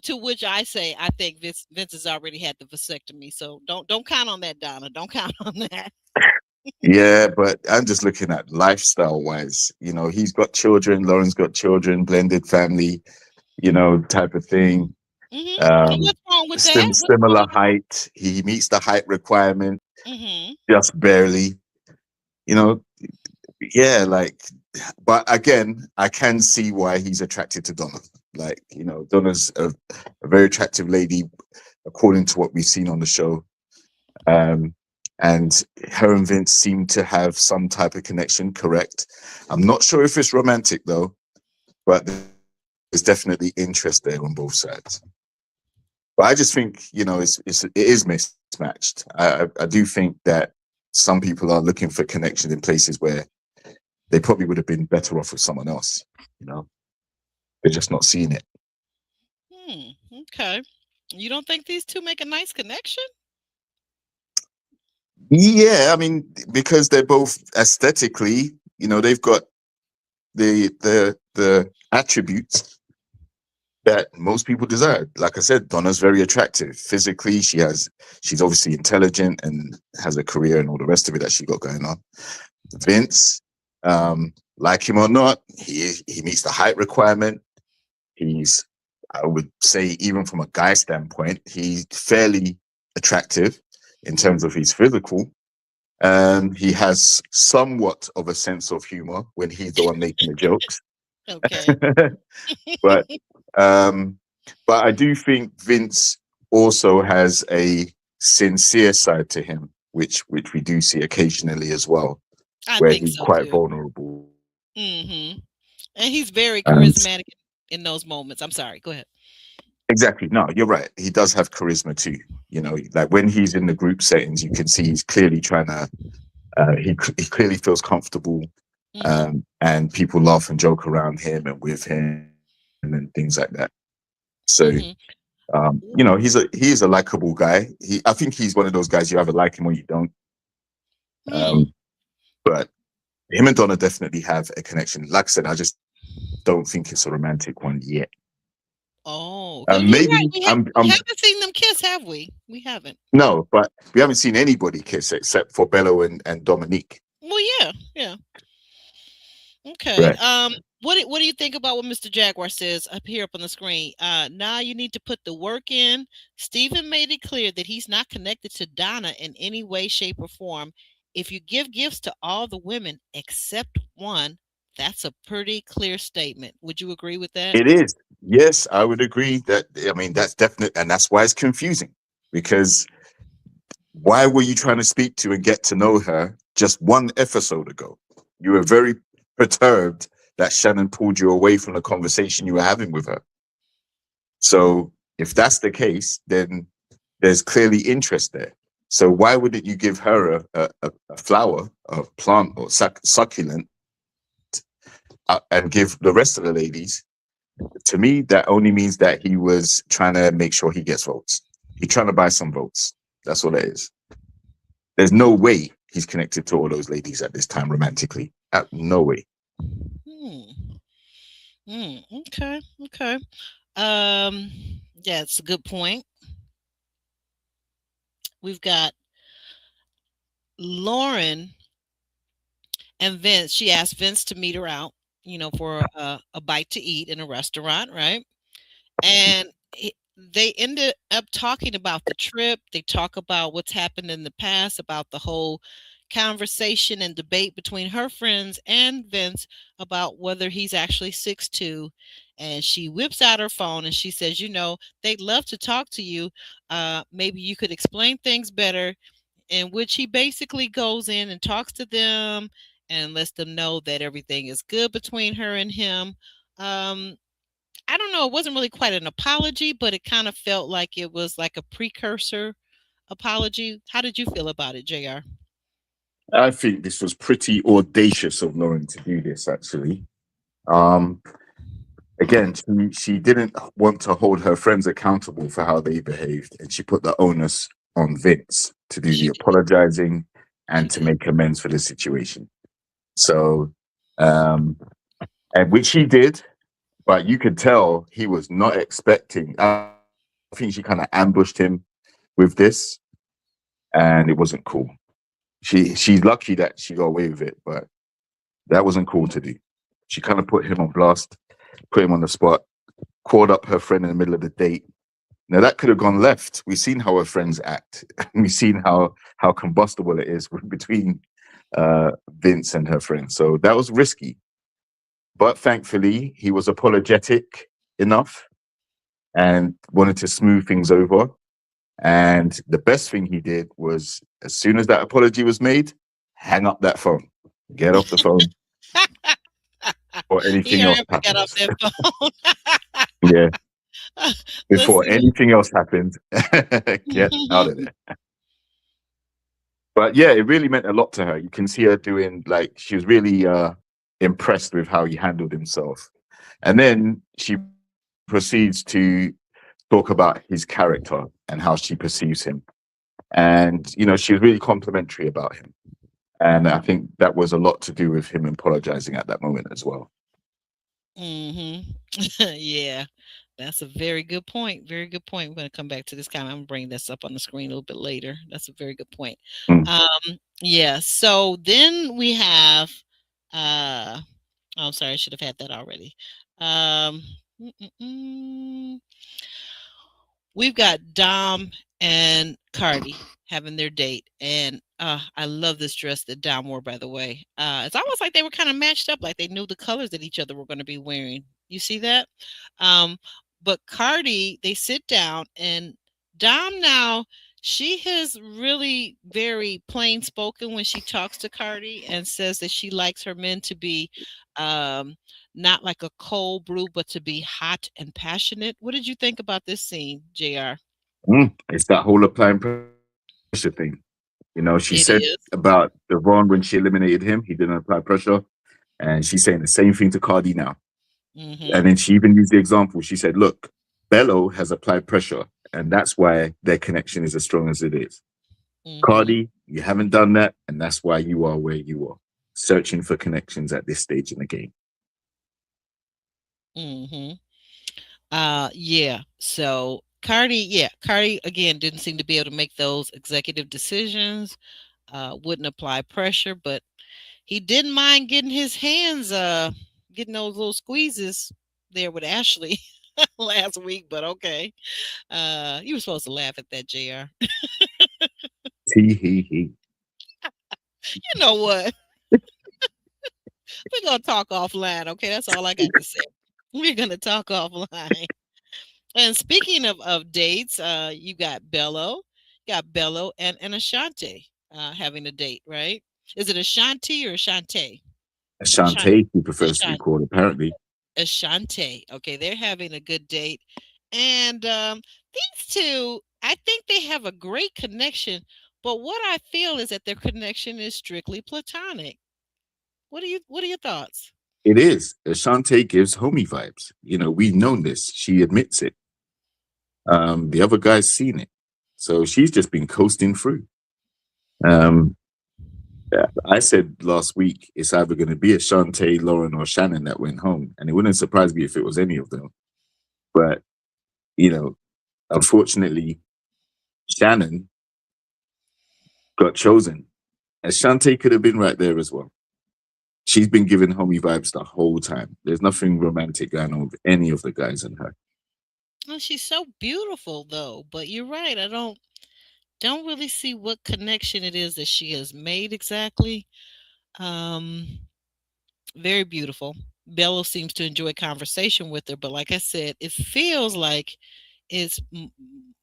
To which I say, I think Vince has already had the vasectomy. So don't count on that, Donna. Don't count on that. Yeah, but I'm just looking at lifestyle wise. He's got children, Lauren's got children, blended family, type of thing. What's wrong with that? Similar height. He meets the height requirement just barely. Yeah, but again, I can see why he's attracted to Donna. Donna's a very attractive lady, according to what we've seen on the show. And her and Vince seem to have some type of connection, correct? I'm not sure if it's romantic though, but there's definitely interest there on both sides. But I just think, it is mismatched. I do think that some people are looking for connection in places where they probably would have been better off with someone else. You know, they're just not seeing it. Okay. You don't think these two make a nice connection? Yeah, I mean, because they're both aesthetically, you know, they've got the attributes that most people desire. Like I said, Donna's very attractive physically. She's obviously intelligent and has a career and all the rest of it that she got going on. Vince, like him or not, he meets the height requirement. He's, I would say, even from a guy standpoint, he's fairly attractive in terms of his physical. He has somewhat of a sense of humor when he's the one making the jokes. Okay. but I do think Vince also has a sincere side to him, which we do see occasionally as well, I where think he's so quite too. vulnerable. And he's very And charismatic in those moments. I'm sorry. Go ahead. exactly, no, you're right. He does have charisma too. You know, like when he's in the group settings, you can see he's clearly trying to. He clearly feels comfortable, and people laugh and joke around him and with him and things like that. So, you know, he is a likable guy. I think he's one of those guys you either like him or you don't. But him and Donna definitely have a connection. Like I said, I just don't think it's a romantic one yet. Oh, you're maybe right. We haven't seen them kiss, have we? We haven't. No, but we haven't seen anybody kiss except for Bello and Dominique. Well, yeah. Okay. Right. What do you think about what Mr. Jaguar says up here up on the screen? Now you need to put the work in. Steven made it clear that he's not connected to Donna in any way, shape, or form. If you give gifts to all the women except one, that's a pretty clear statement. Would you agree with that? It is. Yes, I would agree that. I mean, that's definite, and that's why it's confusing. Because why were you trying to speak to and get to know her just one episode ago? You were very perturbed that Shannon pulled you away from the conversation you were having with her. So if that's the case, then there's clearly interest there. So why wouldn't you give her a flower, a plant, or succulent, and give the rest of the ladies? To me, that only means that he was trying to make sure he gets votes. He's trying to buy some votes. That's what it is. There's no way he's connected to all those ladies at this time romantically. No way. Okay. Yeah, it's a good point. We've got Lauren and Vince. She asked Vince to meet her out, you know, for a bite to eat in a restaurant, right? And they ended up talking about the trip. They talk about what's happened in the past, about the whole conversation and debate between her friends and Vince about whether he's actually 6'2". And she whips out her phone and she says, you know, they'd love to talk to you. Maybe you could explain things better. In which he basically goes in and talks to them and lets them know that everything is good between her and him. I don't know. It wasn't really quite an apology, but it kind of felt like it was like a precursor apology. How did you feel about it, JR? I think this was pretty audacious of Lauren to do this, actually. Again, she didn't want to hold her friends accountable for how they behaved, and she put the onus on Vince to do the apologizing and to make amends for the situation. So, and which he did, but you could tell he was not expecting. I think she kind of ambushed him with this, and it wasn't cool. She's lucky that she got away with it, but that wasn't cool to do. She kind of put him on blast, put him on the spot, called up her friend in the middle of the date. Now that could have gone left. We've seen how her friends act. We've seen how combustible it is between Vince and her friend. So that was risky. But thankfully, he was apologetic enough and wanted to smooth things over. And the best thing he did was, as soon as that apology was made, hang up that phone, get off the phone, or anything else Get off happens. that phone. Yeah. Before Listen. anything else happened, get out of there. But yeah, it really meant a lot to her. You can see her doing, like, she was really impressed with how he handled himself. And then she proceeds to talk about his character and how she perceives him. And, you know, she was really complimentary about him. And I think that was a lot to do with him apologizing at that moment as well. Mm-hmm. Yeah, that's a very good point. Very good point. We're going to come back to this comment. I'm going to bring this up on the screen a little bit later. That's a very good point. Mm. Yeah. So then we have, uh, oh, I'm sorry, I should have had that already. Um, mm, mm, mm. We've got Dom and Cardi having their date, and I love this dress that Dom wore. By the way, it's almost like they were kind of matched up, like they knew the colors that each other were going to be wearing. You see that? Um, but Cardi, they sit down, and Dom now she is really very plain spoken when she talks to Cardi and says that she likes her men to be um, not like a cold brew, but to be hot and passionate. What did you think about this scene, JR? It's that whole applying pressure thing. You know, she It said is. about Devon when she eliminated him, he didn't apply pressure. And she's saying the same thing to Cardi now. Mm-hmm. And then she even used the example. She said, look, Bello has applied pressure, and that's why their connection is as strong as it is. Mm-hmm. Cardi, you haven't done that, and that's why you are where you are, searching for connections at this stage in the game. Mm-hmm. Yeah. So Cardi again didn't seem to be able to make those executive decisions. Wouldn't apply pressure, but he didn't mind getting his hands getting those little squeezes there with Ashley last week, but okay. You were supposed to laugh at that, JR. Tee hee hee. You know what? We're gonna talk offline, okay? That's all I got to say. We're gonna talk offline. And speaking of dates, you got Bello and Ashante having a date, right? Is it Ashanti or Ashante? Ashante. Shantae, he prefers to be Ashante. called, apparently. Ashante. Okay, they're having a good date, and these two, I think they have a great connection. But what I feel is that their connection is strictly platonic. What are your thoughts? It is. Shantae gives homie vibes. You know, we've known this. She admits it. The other guy's seen it. So she's just been coasting through. Um, yeah, I said last week it's either going to be a Shantae, Lauren, or Shannon that went home. And it wouldn't surprise me if it was any of them. But, you know, unfortunately, Shannon got chosen. And Shantae could have been right there as well. She's been giving homie vibes the whole time. There's nothing romantic going on with any of the guys in her. Oh, she's so beautiful though. But you're right. I don't really see what connection it is that she has made exactly. Um, Very beautiful. Bello seems to enjoy conversation with her, but like I said, it feels like it's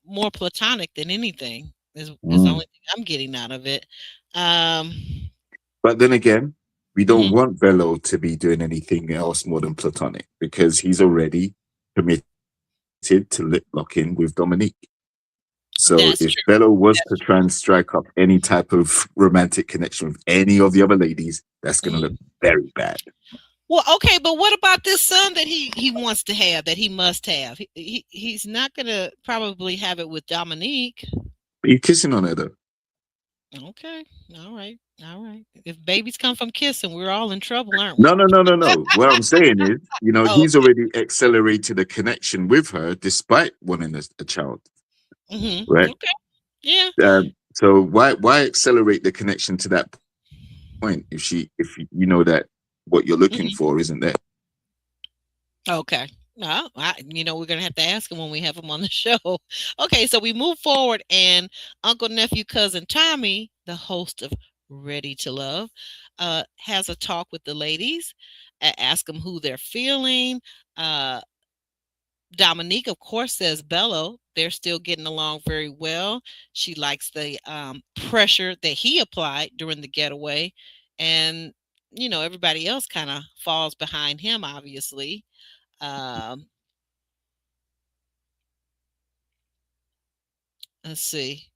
more platonic than anything. Is the Mm. only thing I'm getting out of it. Um, But then again, we don't mhm, want Bello to be doing anything else more than platonic because he's already committed to lip locking with Dominique. So that's if true. Bello was to That's try and strike up any type of romantic connection with any of the other ladies, that's true. going to look Mhm. very bad. Well, okay, but what about this son that he wants to have, that he must have? He's not gonna probably have it with Dominique. But you're kissing on her though. Okay, all right, all right. If babies come from kissing, we're all in trouble, aren't we? No, no, no, no, no. What I'm saying is, you know, Oh, he's already accelerated a connection with her despite wanting a child, right? okay, yeah. So why accelerate the connection to that point if you know that what you're looking Mhm. for isn't there? Okay. Well, we're gonna have to ask him when we have him on the show. Okay, so we move forward, and Uncle, nephew, cousin Tommy, the host of Ready to Love, has a talk with the ladies, ask them who they're feeling. Uh, Dominique, of course, says Bello. They're still getting along very well. She likes the pressure that he applied during the getaway, and everybody else kind of falls behind him, obviously. Um, let's see.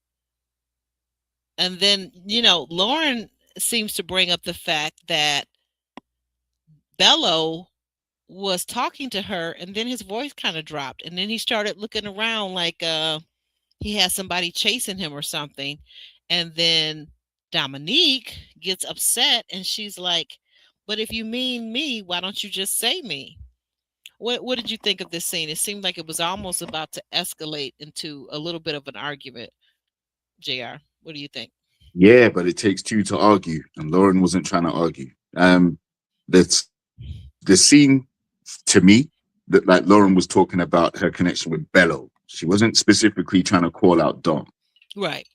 And then, Lauren seems to bring up the fact that Bello was talking to her, and then his voice kind of dropped, and then he started looking around like he has somebody chasing him or something. And then Dominique gets upset and she's like, "But if you mean me, why don't you just say me?" What did you think of this scene? It seemed like it was almost about to escalate into a little bit of an argument. JR, what do you think? Yeah, but it takes two to argue, and Lauren wasn't trying to argue. That's the scene to me that like Lauren was talking about her connection with Bello. She wasn't specifically trying to call out Dom. Right.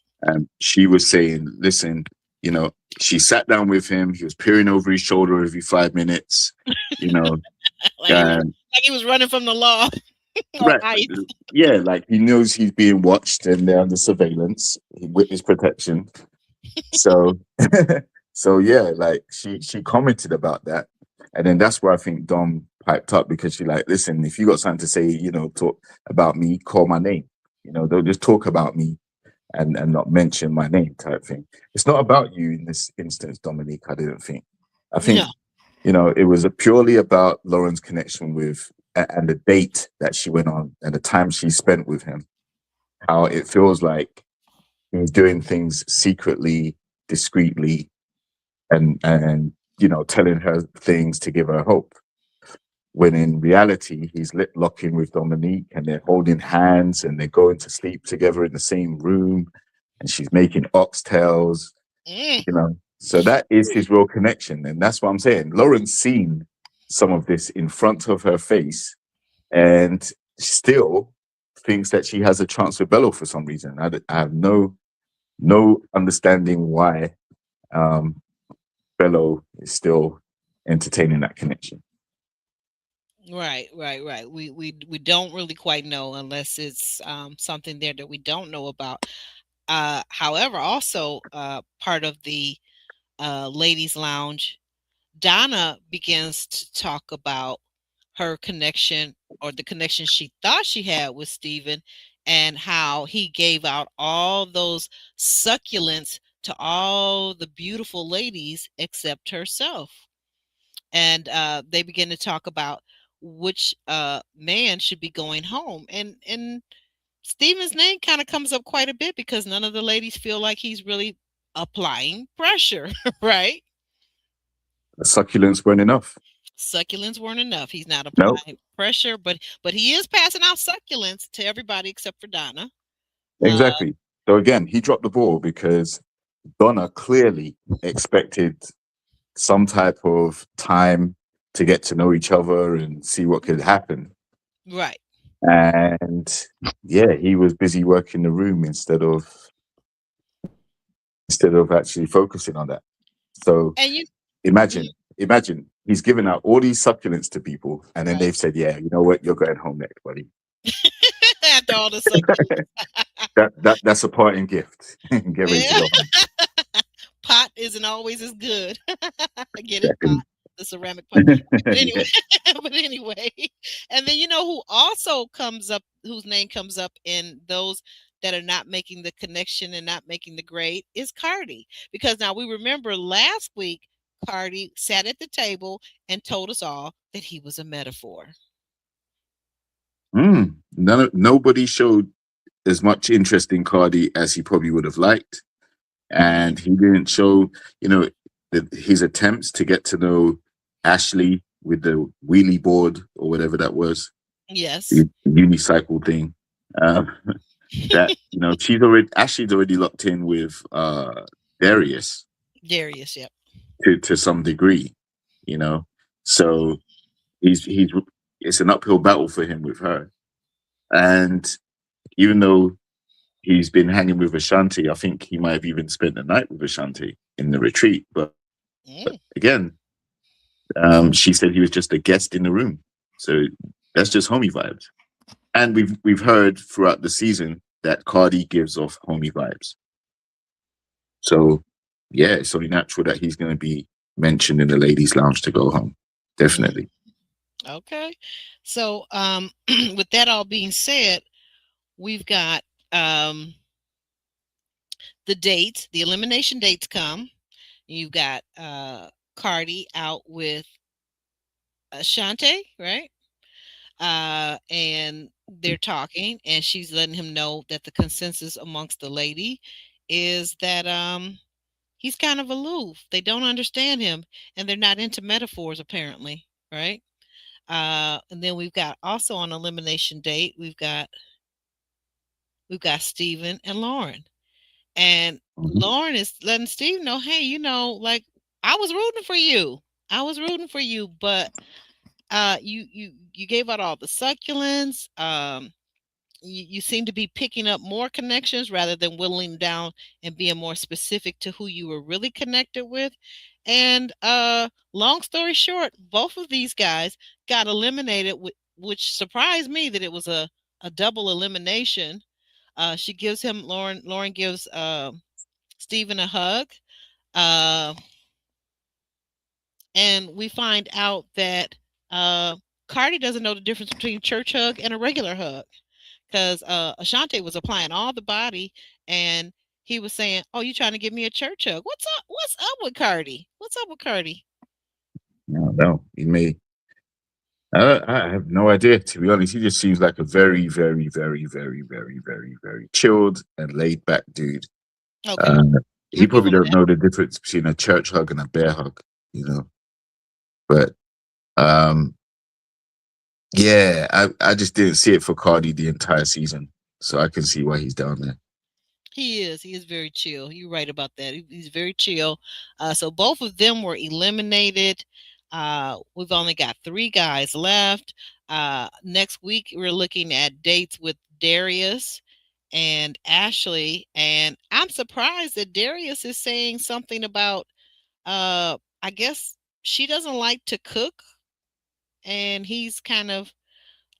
She was saying, listen, you know, she sat down with him. He was peering over his shoulder every 5 minutes, you know, Like he was running from the law or right. ICE. Yeah, like he knows he's being watched and they're under surveillance, witness protection. So, so yeah, like she commented about that, and then that's where I think Dom piped up because she like, listen, if you got something to say, you know, talk about me, call my name. You know, don't just talk about me and not mention my name type thing. It's not about you in this instance, Dominique. I didn't think. I No. think you know it was purely about Lauren's connection with and the date that she went on and the time she spent with him. How it feels like he's doing things secretly, discreetly, and you know telling her things to give her hope. When in reality, he's locking with Dominique, and they're holding hands, and they're going to sleep together in the same room, and she's making oxtails. Mm. You know, so that is his real connection, and that's what I'm saying. Lauren's seen some of this in front of her face, and still thinks that she has a chance with Bello for some reason. I have no understanding why um, Bello is still entertaining that connection. Right. We don't really quite know unless it's something there that we don't know about. However, also part of the ladies' lounge, Donna begins to talk about her connection or the connection she thought she had with Steven and how he gave out all those succulents to all the beautiful ladies except herself. And they begin to talk about which man should be going home. And Steven's name kind of comes up quite a bit because none of the ladies feel like he's really applying pressure, right? The succulents weren't enough. Succulents weren't enough. He's not No, applying pressure, but he is passing out succulents to everybody except for Donna. Uh, exactly. So again, he dropped the ball because Donna clearly expected some type of time to get to know each other and see what could happen. right. And yeah, he was busy working the room instead of actually focusing on that. So And you Mhm. imagine he's giving out all these succulents to people, and then Right. they've said, "Yeah, you know what? You're going home next, buddy." After all the succulents. That's a parting gift. Get ready to Yeah. go home. Pot isn't always as good. Get it, pot, Second. the ceramic pot. But anyway, Yeah. but anyway, and then you know who also comes up, whose name comes up in those that are not making the connection and not making the grade is Cardi. Because now we remember last week, Cardi sat at the table and told us all that he was a metaphor. Nobody showed as much interest in Cardi as he probably would have liked, Mhm. and he didn't show, you know, his attempts to get to know Ashley with the wheelie board or whatever that was, Yes. the unicycle thing. Um, that you know, Ashley's already locked in with Darius Darius, yep. to some degree, you know. So he's it's an uphill battle for him with her. And even though he's been hanging with Ashanti, I think he might have even spent the night with Ashanti in the retreat. But Mm. again, she said he was just a guest in the room. So that's just homie vibes. And we've heard throughout the season that Cardi gives off homie vibes. So yeah, it's only natural that he's going to be mentioned in the ladies' lounge to go home. Mm. Definitely. Okay. So with that all being said, we've got the dates, the elimination dates come. You've got Cardi out with Ashante, right? And they're talking, and she's letting him know that the consensus amongst the lady is that he's kind of aloof. They don't understand him, and they're not into metaphors apparently, right? And then we've got also on elimination date, we've got Steven and Lauren. And Mhm. Lauren is letting Steve know, hey, like I was rooting for you. I was rooting for you, but you gave out all the succulents. You seem to be picking up more connections rather than whittling down and being more specific to who you were really connected with. And long story short, both of these guys got eliminated, which surprised me that it was a double elimination. She gives him Lauren gives Stephen a hug. Uh, and we find out that uh, Cardi doesn't know the difference between church hug and a regular hug, because Ashante was applying all the body, and he was saying, "Oh, you trying to give me a church hug? What's up? What's up with Cardi? What's up with Cardi?" No, no, he may. I have no idea, to be honest. He just seems like a very, very, very, very, very, very, very chilled and laid back dude. Okay, Uh, I he give probably him don't that. know the difference between a church hug and a bear hug, you know. But um, yeah, I just didn't see it for Cardi the entire season, so I can see why he's down there. He is. He is very chill. You're right about that. He's very chill. So both of them were eliminated. We've only got three guys left. Next week, we're looking at dates with Darius and Ashley. And I'm surprised that Darius is saying something about, I guess she doesn't like to cook. And he's kind of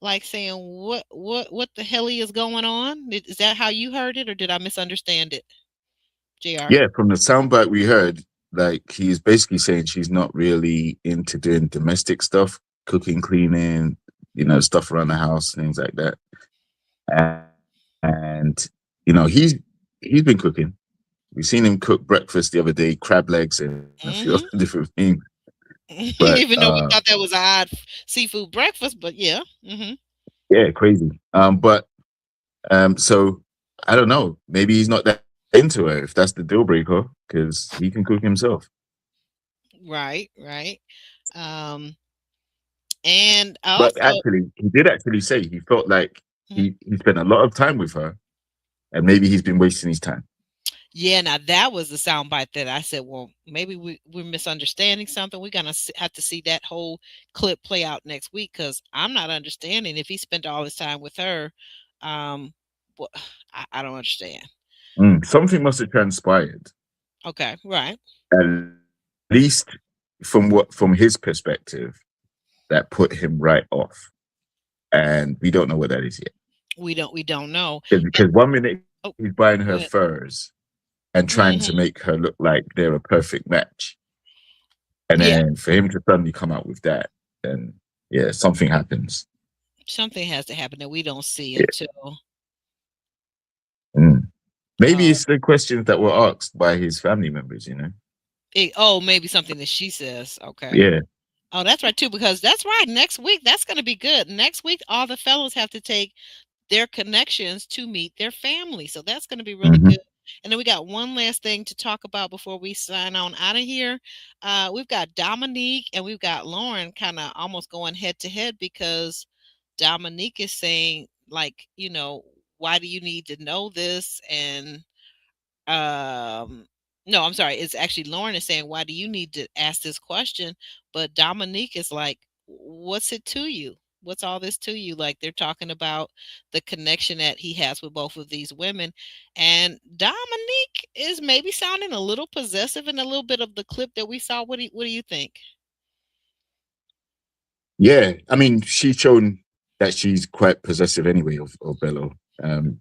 like saying, what the hell is going on? Is that how you heard it, or did I misunderstand it? JR. Yeah, from the soundbite we heard, like he's basically saying she's not really into doing domestic stuff, cooking, cleaning, stuff around the house, things like that. And, and he's been cooking. We've seen him cook breakfast the other day, crab legs and a few other Hmm. different things. But Even though we thought that was an odd seafood breakfast, but yeah. yeah, crazy. So I don't know. Maybe he's not that into her if that's the deal breaker, because he can cook himself. Right, right. Um, and But also, actually, he did actually say he felt like mhm. he spent a lot of time with her, and maybe he's been wasting his time. Yeah, now that was the soundbite that I said, well, maybe we're misunderstanding something. We're gonna have to see that whole clip play out next week, because I'm not understanding if he spent all his time with her. Um, what I don't understand. Something must have transpired, Okay, right. at least from his perspective, that put him right off, and we don't know what that is yet. We don't know. And Because 1 minute oh, he's buying go her ahead. furs and trying to Hmm. make her look like they're a perfect match, and Yeah, then for him to suddenly come out with that, then yeah, something happens. something has to happen that we don't see Yeah. until Mm. Maybe uh it's the questions that were asked by his family members. maybe something that she says. Okay. Yeah. Oh, that's right too, because that's right. Next week, that's going to be good. Next week, all the fellows have to take their connections to meet their family. So that's going to be really Hmm. good. And then we got one last thing to talk about before we sign on out of here. We've got Dominique and we've got Lauren kind of almost going head to head, because Dominique is saying, like, why do you need to know this? And um no, I'm sorry, it's actually Lauren is saying, why do you need to ask this question? But Dominique is like, what's it to you? What's all this to you? Like, they're talking about the connection that he has with both of these women, and Dominique is maybe sounding a little possessive in a little bit of the clip that we saw. What do you think? Yeah. I mean, she's shown that she's quite possessive anyway of Bello,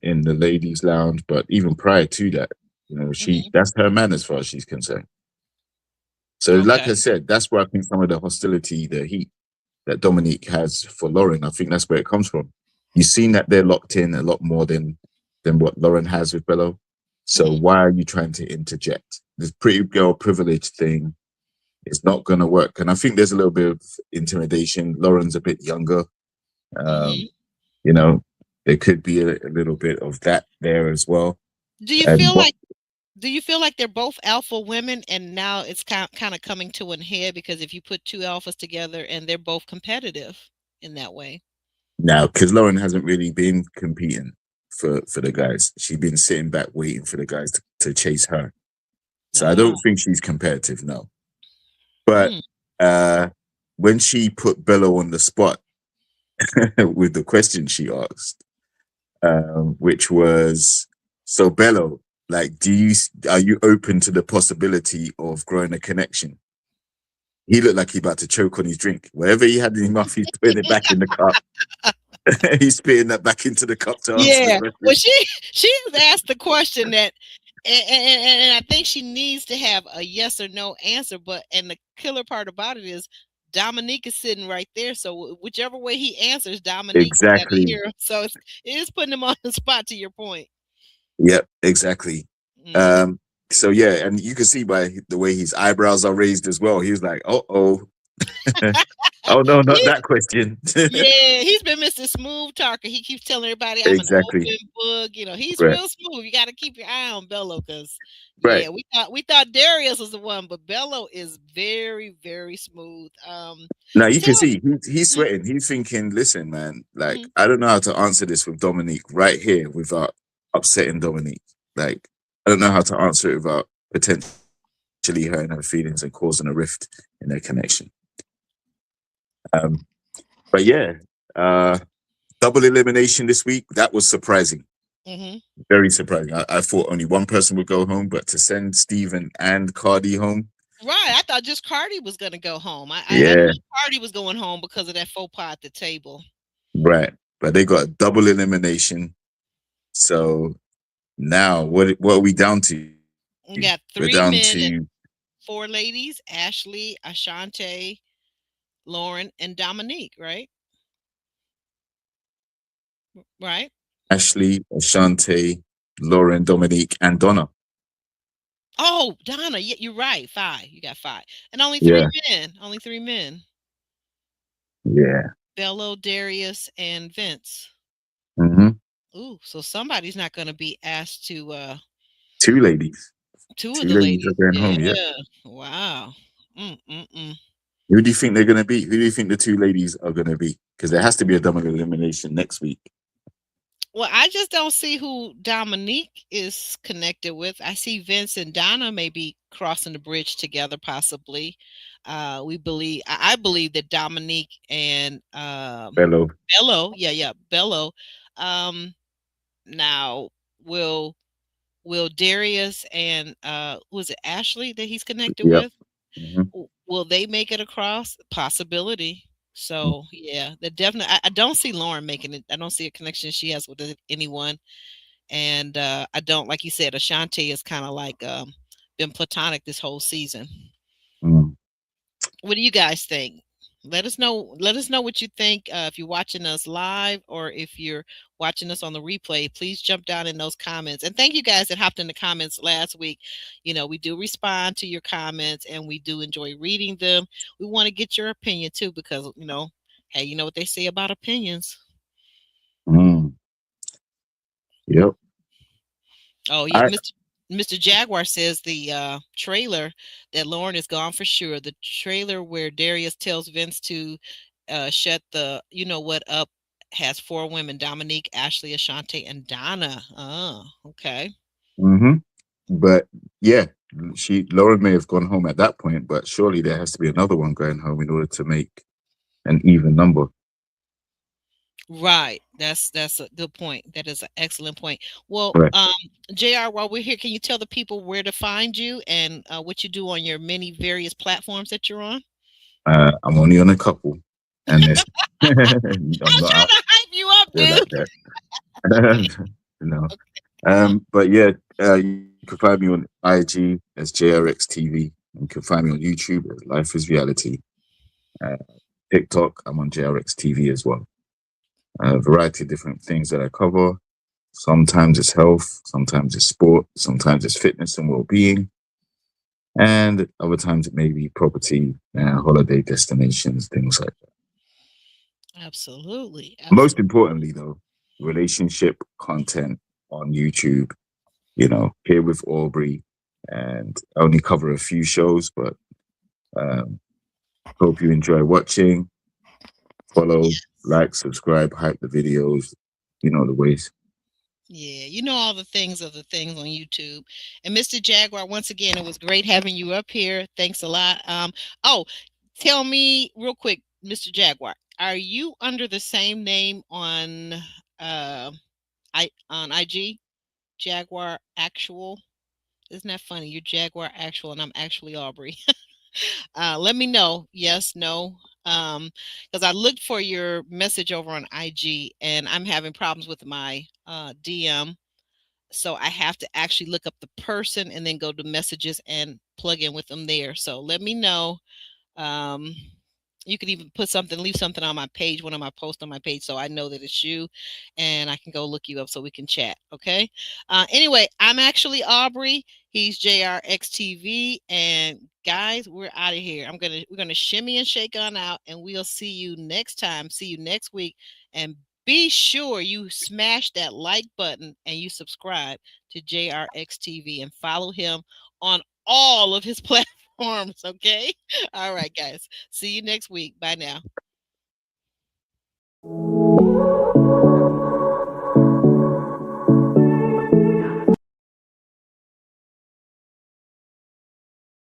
in the ladies' lounge, but even prior to that, Hmm. that's her man as far as she's concerned. So, like Okay. I said, that's where I think some of the hostility, the heat that Dominique has for Lauren, I think that's where it comes from. You've seen that they're locked in a lot more than what Lauren has with Bello. So Hmm. why are you trying to interject? This pretty girl privilege thing it's not going to work. And I think there's a little bit of intimidation. Lauren's a bit younger. Hmm. You know, there could be a little bit of that there as well. Do you And feel like they're both alpha women, and now it's kind of coming to an head because if you put two alphas together and they're both competitive in that way? now, because Lauren hasn't really been competing for the guys, she's been sitting back waiting for the guys to chase her. So I Ah, don't think she's competitive, no. But mm, when she put Bello on the spot with the question she asked, which was, so Bello, like, are you open to the possibility of growing a connection? He looked like he about to choke on his drink. Whatever he had in his mouth, he's putting it back in the cup. He's spitting that back into the cup to answer the yeah. Well, question. she has asked the question that, and I think she needs to have a yes or no answer. But and the killer part about it is Dominique is sitting right there. So whichever way he answers, Dominique is at a Exactly. hero. So it is putting him on the spot. To your point. Yep, exactly. Mm. So yeah, and you can see by the way his eyebrows are raised as well. He was like, oh. Oh no, not that question. Yeah, he's been Mr. Smooth Talker. He keeps telling everybody I'm an Exactly. open book. He's Right. real smooth. You got to keep your eye on Bello because, Right. yeah, we thought Darius was the one, but Bello is very, very smooth. Now you can Tell see he's sweating. He's thinking, listen, man, like mhm. I don't know how to answer this with Dominique right here without upsetting Dominique. Like I don't know how to answer it without potentially hurting her feelings and causing a rift in their connection. But yeah, double elimination this week. That was surprising. Mhm. Very surprising. I thought only one person would go home, but to send Steven and Cardi home. Right, I thought just Cardi was gonna go home. I Yeah, knew Cardi was going home because of that faux pas at the table. right. But they got a double elimination. So now what are we down to? We got We're 3 down men and to 4 ladies: Ashley, Ashante, Lauren, and Dominique. Right, right. Ashley, Ashante, Lauren, Dominique, and Donna. Oh, Donna, yeah, you're right. 5. You got 5. And only 3 Yeah, men. Only 3 men. yeah. Bello, Darius, and Vince. Mm-hmm. Ooh, so somebody's not going to be asked to 2 ladies. 2 of 2 the ladies are ladies. going home. Yeah. Yeah. Wow. Mm-mm-mm. Who do you think they're going to be? Who do you think the 2 ladies are going to be? Because there has to be a double elimination next week. Well, I just don't see who Dominique is connected with. I see Vince and Donna maybe crossing the bridge together, possibly. I believe that Dominique and Bello. Bello, yeah, Bello. Um, now will Darius and was it Ashley that he's connected Yep. with? Mm-hmm. Will they make it across? Possibility. So yeah, the definitely. I don't see Lauren making it. I don't see a connection she has with anyone, and I don't, like you said, Ashanti is kind of like been platonic this whole season. Mm. What do you guys think? Let us know. Let us know what you think. If you're watching us live or if you're watching us on the replay, please jump down in those comments. And thank you guys that hopped in the comments last week. We do respond to your comments and we do enjoy reading them. We want to get your opinion too, because hey, you know what they say about opinions. Mm. Yep. Oh yeah, I Mr. Jaguar says the trailer that Lauren is gone for sure. The trailer where Darius tells Vince to shut the what up has 4 women: Dominique, Ashley, Ashante, and Donna. Oh, okay. mm-hmm. But yeah, Lauren may have gone home at that point, but surely there has to be another one going home in order to make an even number. Right. That's a good point. That is an excellent point. Well, Right. JR, while we're here, can you tell the people where to find you and what you do on your many various platforms that you're on? I'm only on a couple, and it's I I'm was not trying out to hype you up, there dude. like that. No. But yeah, you can find me on IG as JRX TV. You can find me on YouTube as Life is Reality. TikTok, I'm on JRX TV as well. A variety of different things that I cover. Sometimes it's health, sometimes it's sport, sometimes it's fitness and well-being. And other times it may be property, holiday destinations, things like that. Absolutely. Most Absolutely. importantly, though, relationship content on YouTube. Here with Aubrey, and I only cover a few shows, but um, hope you enjoy watching. Follow, like, subscribe, hype the videos. You know the ways. Yeah, you know all the things of the things on YouTube. And Mr. Jaguar, once again, it was great having you up here. Thanks a lot. Oh, tell me real quick, Mr. Jaguar, are you under the same name on on IG? Jaguar Actual? Isn't that funny? You're Jaguar Actual and I'm actually Aubrey. Let me know. Yes, no. Because I looked for your message over on IG and I'm having problems with my DM. So I have to actually look up the person and then go to messages and plug in with them there. So let me know. Um, you could even put something, leave something on my page, one of my posts on my page, so I know that it's you, and I can go look you up so we can chat. Okay. Anyway, I'm actually Aubrey. He's JRXTV, and guys, we're out of here. We're gonna shimmy and shake on out, and we'll see you next time. See you next week, and be sure you smash that like button and you subscribe to JRXTV and follow him on all of his platforms. Okay. All right, guys. See you next week. Bye now.